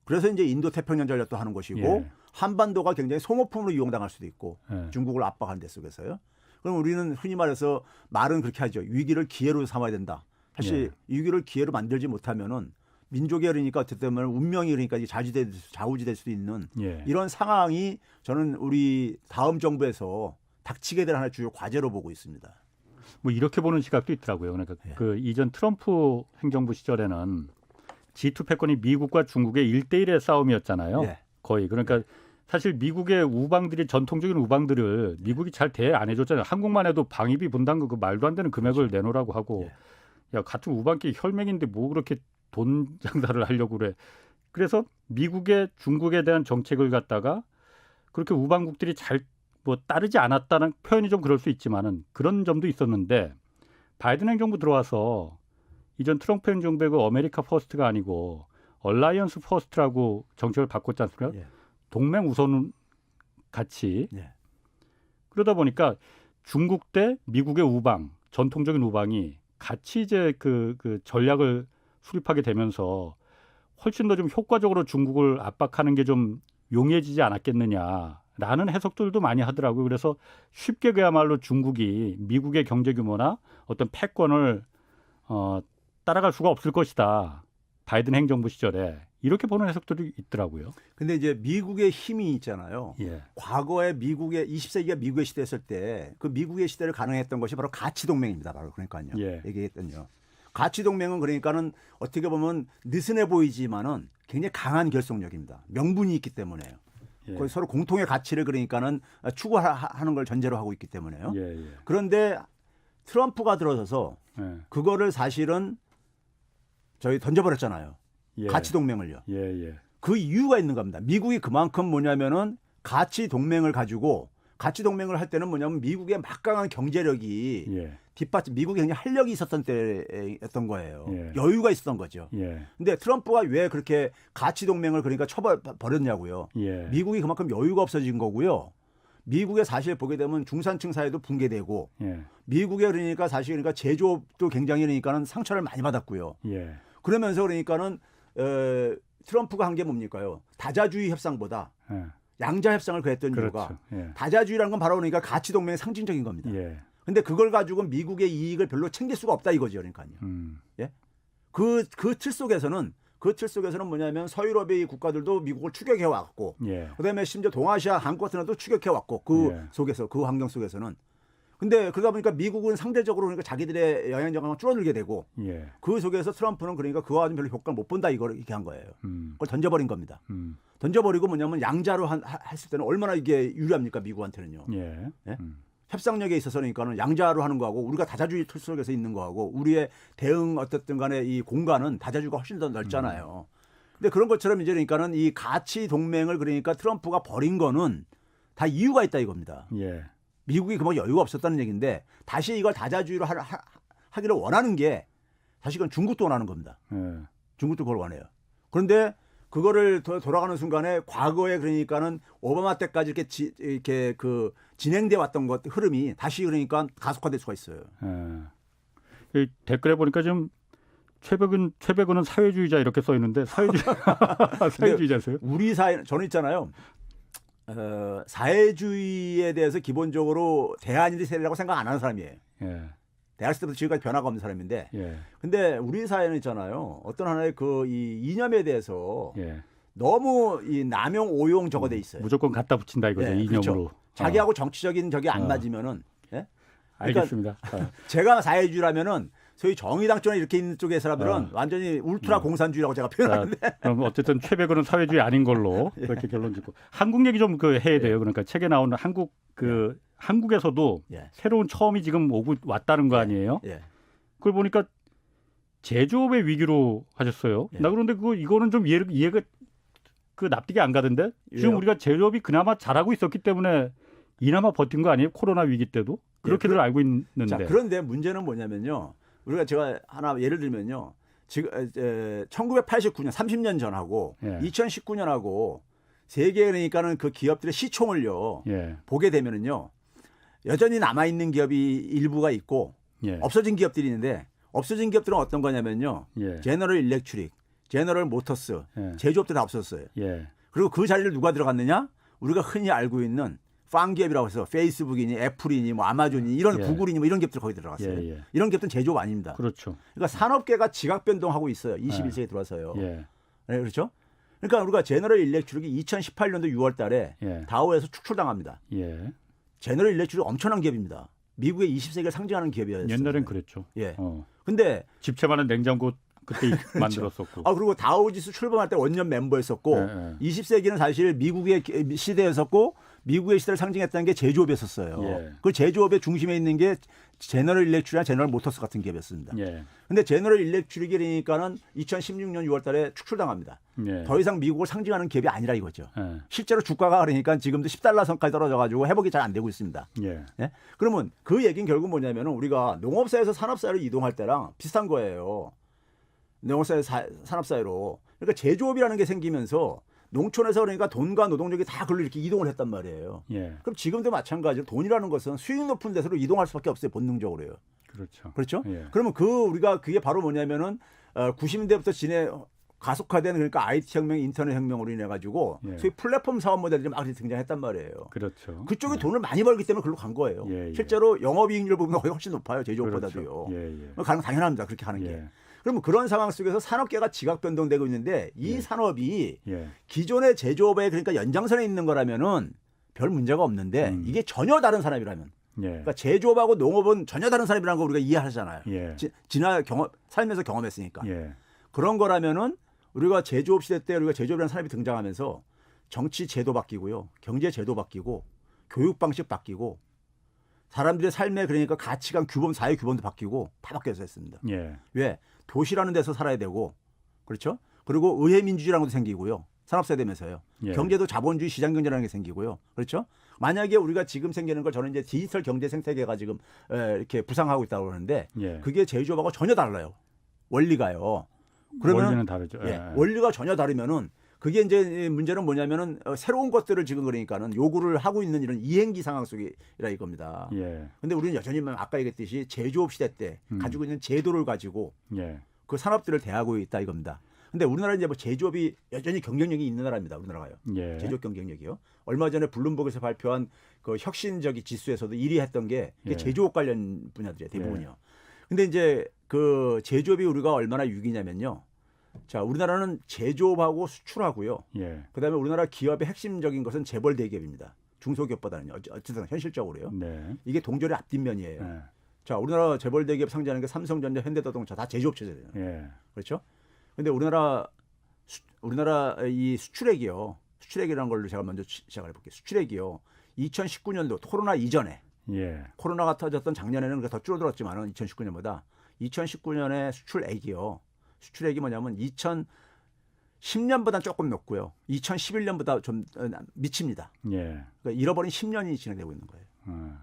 그래서 이제 인도 태평양 전략도 하는 것이고 한반도가 굉장히 소모품으로 이용당할 수도 있고 중국을 압박하는 데 속에서요. 그럼 우리는 흔히 말해서 말은 그렇게 하죠. 위기를 기회로 삼아야 된다. 사실 위기를 기회로 만들지 못하면은 민족이 그러니까 어쨌든 운명이 그러니까 좌우지될 수도 있는 이런 상황이 저는 우리 다음 정부에서 닥치게 될 하나의 주요 과제로 보고 있습니다. 뭐 이렇게 보는 시각도 있더라고요. 그러니까 그 이전 트럼프 행정부 시절에는 G2 패권이 미국과 중국의 1대1의 싸움이었잖아요. 예. 거의. 그러니까 사실 미국의 우방들이 전통적인 우방들을 미국이 잘 대해 안 해줬잖아요. 한국만 해도 방위비 분담금 그 말도 안 되는 금액을 그렇죠. 내놓으라고 하고 예. 야 같은 우방끼리 혈맹인데 뭐 그렇게 돈 장사를 하려고 그래. 그래서 미국의 중국에 대한 정책을 갖다가 그렇게 우방국들이 잘 뭐 따르지 않았다는 표현이 좀 그럴 수 있지만은 그런 점도 있었는데 바이든 행정부 들어와서 이전 트럼프 행정부의 그 아메리카 퍼스트가 아니고 얼라이언스 퍼스트라고 정책을 바꿨지 않습니까? 예. 동맹 우선 같이 예. 그러다 보니까 중국 대 미국의 우방 전통적인 우방이 같이 이제 그 전략을 수립하게 되면서 훨씬 더 좀 효과적으로 중국을 압박하는 게 좀 용이해지지 않았겠느냐라는 해석들도 많이 하더라고요. 그래서 쉽게 그야말로 중국이 미국의 경제 규모나 어떤 패권을 따라갈 수가 없을 것이다. 바이든 행정부 시절에 이렇게 보는 해석들이 있더라고요. 근데 이제 미국의 힘이 있잖아요. 예. 과거에 미국의 20세기가 미국의 시대였을 때 그 미국의 시대를 가능했던 것이 바로 가치 동맹입니다. 바로 그러니까요. 예. 얘기했던요. 가치 동맹은 그러니까는 어떻게 보면 느슨해 보이지만은 굉장히 강한 결속력입니다. 명분이 있기 때문에요. 예. 거의 서로 공통의 가치를 그러니까는 추구하는 걸 전제로 하고 있기 때문에요. 예, 예. 그런데 트럼프가 들어서서 예. 그거를 사실은 저희 던져버렸잖아요. 예. 가치 동맹을요. 예, 예. 그 이유가 있는 겁니다. 미국이 그만큼 뭐냐면은 가치 동맹을 가지고 가치 동맹을 할 때는 뭐냐면 미국의 막강한 경제력이 예. 뒷받침 미국이 굉장히 활력이 있었던 때였던 거예요. 예. 여유가 있었던 거죠. 예. 근데 트럼프가 왜 그렇게 가치 동맹을 그러니까 버렸냐고요. 예. 미국이 그만큼 여유가 없어진 거고요. 미국의 사실 보게 되면 중산층 사회도 붕괴되고 예. 미국의 그러니까 사실 그러니까 제조업도 굉장히 그러니까는 상처를 많이 받았고요. 예. 그러면서 그러니까는 트럼프가 한 게 뭡니까요? 다자주의 협상보다 예. 양자 협상을 그랬던 그렇죠. 이유가 예. 다자주의라는 건 바로 그러니까 가치 동맹의 상징적인 겁니다. 예. 근데 그걸 가지고 미국의 이익을 별로 챙길 수가 없다 이거죠, 그러니까요. 예? 그 틀 속에서는 뭐냐면 서유럽의 국가들도 미국을 추격해 왔고, 예. 그다음에 심지어 동아시아 한국 같은 데도 추격해 왔고, 그 예. 속에서 그 환경 속에서는. 근데 그러다 보니까 미국은 상대적으로 그러니까 자기들의 영향 정황을 줄어들게 되고, 예. 그 속에서 트럼프는 그러니까 그와 좀 별로 효과를 못 본다 이걸 이렇게 한 거예요. 그걸 던져버린 겁니다. 던져버리고 뭐냐면 양자로 했을 때는 얼마나 이게 유리합니까 미국한테는요. 예. 예? 협상력에 있어서니까는 양자로 하는 거하고 우리가 다자주의 틀 속에서 있는 거하고 우리의 대응 어쨌든 간에 이 공간은 다자주의가 훨씬 더 넓잖아요. 근데 그런 것처럼 이제 그러니까는 이 가치 동맹을 그러니까 트럼프가 버린 거는 다 이유가 있다 이겁니다. 예. 미국이 그만 여유가 없었다는 얘기인데 다시 이걸 다자주의로 하기를 원하는 게 사실 그건 중국도 원하는 겁니다. 예. 중국도 그걸 원해요. 그런데 그거를 돌아가는 순간에 과거에 그러니까는 오바마 때까지 이렇게 그 진행돼 왔던 것 흐름이 다시 그러니까 가속화될 수가 있어요. 이 댓글에 보니까 좀 최백은은 사회주의자 이렇게 써 있는데 사회주의자세요? 우리 사회 저는 있잖아요. 사회주의에 대해서 기본적으로 대안이 세력이라고 생각 안 하는 사람이에요. 예. 대학생 때부터 지금까지 변화가 없는 사람인데, 예. 근데 우리 사회는 있잖아요. 어떤 하나의 그 이 이념에 대해서 예. 너무 이 남용 오용 저거 돼 있어요. 무조건 갖다 붙인다 이거죠. 예, 이념으로. 그렇죠. 자기하고 정치적인 저게 안 맞으면은. 예? 그러니까 알겠습니다. 제가 사회주의라면은 소위 정의당 쪽에 이렇게 있는 쪽의 사람들은 완전히 울트라 공산주의라고 제가 표현하는데. 그럼 어쨌든 최백은은 사회주의 아닌 걸로 그렇게 결론 짓고 한국 얘기 좀 해야 돼요. 그러니까 책에 나오는 한국에서도 예. 새로운 처음이 지금 오고 왔다는 거 아니에요? 예. 그걸 보니까 제조업의 위기로 하셨어요. 예. 나 그런데 이거는 좀 이해가 그 납득이 안 가던데 지금 왜요? 우리가 제조업이 그나마 잘하고 있었기 때문에 이나마 버틴 거 아니에요? 코로나 위기 때도 그렇게들 알고 있는데. 자, 그런데 문제는 뭐냐면요. 제가 하나 예를 들면요. 지금 1989년 30년 전하고 예. 2019년하고 세계 그러니까는 그 기업들의 시총을요. 예. 보게 되면은요. 여전히 남아 있는 기업이 일부가 있고 예. 없어진 기업들이 있는데 없어진 기업들은 어떤 거냐면요. 예. 제너럴 일렉트릭, 제너럴 모터스, 예. 제조업들 다 없었어요. 예. 그리고 그 자리를 누가 들어갔느냐? 우리가 흔히 알고 있는 팡 기업이라고 해서 페이스북이니 애플이니 뭐 아마존이니 이런 예. 구글이니 뭐 이런 기업들 거기 들어갔어요. 예, 예. 이런 기업들은 제조업 아닙니다. 그렇죠. 그러니까 산업계가 지각 변동하고 있어요. 21세기에 들어와서요. 예. 네, 그렇죠? 그러니까 우리가 제너럴 일렉트릭이 2018년도 6월 달에 예. 다우에서 축출당합니다. 예. 제너럴 일렉트릭 엄청난 기업입니다. 미국의 20세기를 상징하는 기업이었어요. 옛날엔 그랬죠. 예. 어. 근데 집채 많은 냉장고 그때 만들었었고. 그리고 다우지수 출범할 때 원년 멤버였었고 예, 20세기는 사실 미국의 시대였었고 미국의 시대를 상징했다는 게 제조업이었었어요. 예. 그 제조업의 중심에 있는 게 제너럴 일렉트릭이나 제너럴 모터스 같은 기업이었습니다. 예. 근데 제너럴 일렉트릭이니까는 2016년 6월 달에 축출당합니다. 예. 더 이상 미국을 상징하는 기업이 아니라 이거죠. 예. 실제로 주가가 그러니까 지금도 10달러 선까지 떨어져가지고 회복이 잘 안 되고 있습니다. 예. 예? 그러면 그 얘기는 결국 뭐냐면은 우리가 농업사에서 산업사회로 이동할 때랑 비슷한 거예요. 농업사에서 산업사회로. 그러니까 제조업이라는 게 생기면서 농촌에서 그러니까 돈과 노동력이 다 글로 이렇게 이동을 했단 말이에요. 예. 그럼 지금도 마찬가지로 돈이라는 것은 수익 높은 데서로 이동할 수밖에 없어요. 본능적으로요. 그렇죠. 그렇죠? 예. 그러면 우리가 그게 바로 뭐냐면은 90년대부터 가속화되는 그러니까 IT 혁명, 인터넷 혁명으로 인해 가지고 예. 소위 플랫폼 사업 모델들이 막 등장했단 말이에요. 그렇죠. 그쪽에 예. 돈을 많이 벌기 때문에 그걸로 간 거예요. 예, 예. 실제로 영업이익률 보면 거의 훨씬 높아요. 제조업보다도요. 그렇죠. 예, 예. 당연합니다. 그렇게 하는 게. 예. 그러면 그런 상황 속에서 산업계가 지각 변동되고 있는데 이 예. 산업이 예. 기존의 제조업의 그러니까 연장선에 있는 거라면은 별 문제가 없는데 이게 전혀 다른 산업이라면 예. 그러니까 제조업하고 농업은 전혀 다른 산업이라는 거 우리가 이해하잖아요. 예. 살면서 경험했으니까. 예. 그런 거라면은 우리가 제조업 시대 때 우리가 제조업이라는 산업이 등장하면서 정치 제도 바뀌고요. 경제 제도 바뀌고 교육 방식 바뀌고 사람들의 삶의 그러니까 가치관 규범 사회 규범도 바뀌고 다 바뀌어서 했습니다. 예. 왜? 도시라는 데서 살아야 되고 그렇죠? 그리고 의회 민주주의라는 것도 생기고요. 산업사회 되면서요. 예. 경제도 자본주의 시장 경제라는 게 생기고요. 그렇죠? 만약에 우리가 지금 생기는 걸 저는 이제 디지털 경제 생태계가 지금 이렇게 부상하고 있다고 그러는데 예. 그게 제조업하고 전혀 달라요. 원리가요. 그러면 원리는 다르죠. 예, 예. 원리가 전혀 다르면은 그게 이제 문제는 뭐냐면은 새로운 것들을 지금 그러니까는 요구를 하고 있는 이런 이행기 상황 속이라 이겁니다. 예. 근데 우리는 여전히 아까 얘기했듯이 제조업 시대 때 가지고 있는 제도를 가지고 예. 그 산업들을 대하고 있다 이겁니다. 근데 우리나라 이제 뭐 제조업이 여전히 경쟁력이 있는 나라입니다. 우리나라가요. 예. 제조업 경쟁력이요. 얼마 전에 블룸버그에서 발표한 그 혁신적인 지수에서도 1위 했던 게 그게 예. 제조업 관련 분야들이에요. 대부분이요. 근데 이제 그 제조업이 우리가 얼마나 유기냐면요. 자, 우리나라는 제조업하고 수출하고요. 예. 그다음에 우리나라 기업의 핵심적인 것은 재벌 대기업입니다. 중소기업보다는요. 어쨌든 현실적으로요. 네. 이게 동절의 앞뒷면이에요. 예. 자, 우리나라 재벌 대기업 상장하는 게 삼성전자, 현대자동차 다 제조업 체제예요. 예. 그렇죠? 근데 우리나라 이 수출액이요. 수출액이라는 걸로 제가 먼저 시작을 해볼게요. 수출액이요. 2019년도 코로나 이전에 예. 코로나가 터졌던 작년에는 더 줄어들었지만은 2019년보다 2019년에 수출액이 뭐냐면 2010년보다 조금 높고요. 2011년보다 좀 미칩니다. 예. 그러니까 잃어버린 10년이 진행되고 있는 거예요.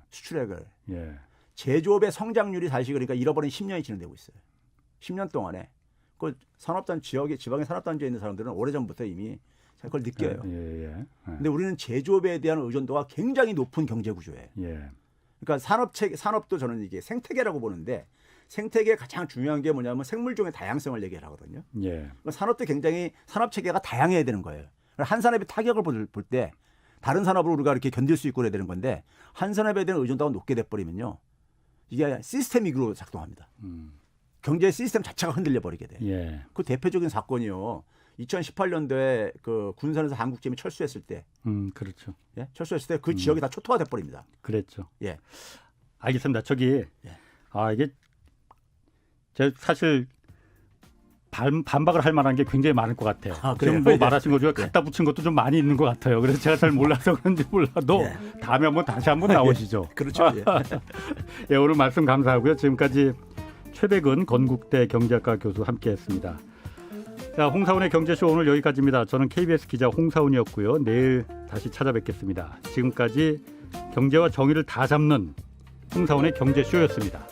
수출액을. 예. 제조업의 성장률이 다시 그러니까 잃어버린 10년이 진행되고 있어요. 10년 동안에 그 산업단 지방의 산업단지에 있는 사람들은 오래전부터 이미 그걸 느껴요. 예. 예. 근데 우리는 제조업에 대한 의존도가 굉장히 높은 경제 구조예요. 예. 그러니까 산업도 저는 이게 생태계라고 보는데 생태계의 가장 중요한 게 뭐냐면 생물종의 다양성을 얘기를 하거든요. 예. 그러니까 산업도 굉장히 산업 체계가 다양해야 되는 거예요. 한 산업의 타격을 볼 때 다른 산업으로 우리가 이렇게 견딜 수 있고 그래야 되는 건데 한 산업에 대한 의존도가 높게 돼버리면요. 이게 시스템이그로 작동합니다. 경제 시스템 자체가 흔들려 버리게 돼. 예. 그 대표적인 사건이요. 2018년도에 그 군산에서 한국제미 철수했을 때, 그렇죠. 예? 철수했을 때 그 지역이 다 초토화돼 버립니다. 그랬죠. 예. 알겠습니다. 예. 이게 제가 사실 반박을 할 만한 게 굉장히 많을 것 같아요. 그래요? 지금 뭐 예. 말하신 것 중에 갖다 붙인 것도 좀 많이 있는 것 같아요. 그래서 제가 잘 몰라서 그런지 몰라도 다음에 한번 다시 한번 나오시죠. 그렇죠. 예. 예, 오늘 말씀 감사하고요. 지금까지 최백은 건국대 경제학과 교수 함께했습니다. 자, 홍사훈의 경제쇼 오늘 여기까지입니다. 저는 KBS 기자 홍사훈이었고요. 내일 다시 찾아뵙겠습니다. 지금까지 경제와 정의를 다 잡는 홍사훈의 경제쇼였습니다.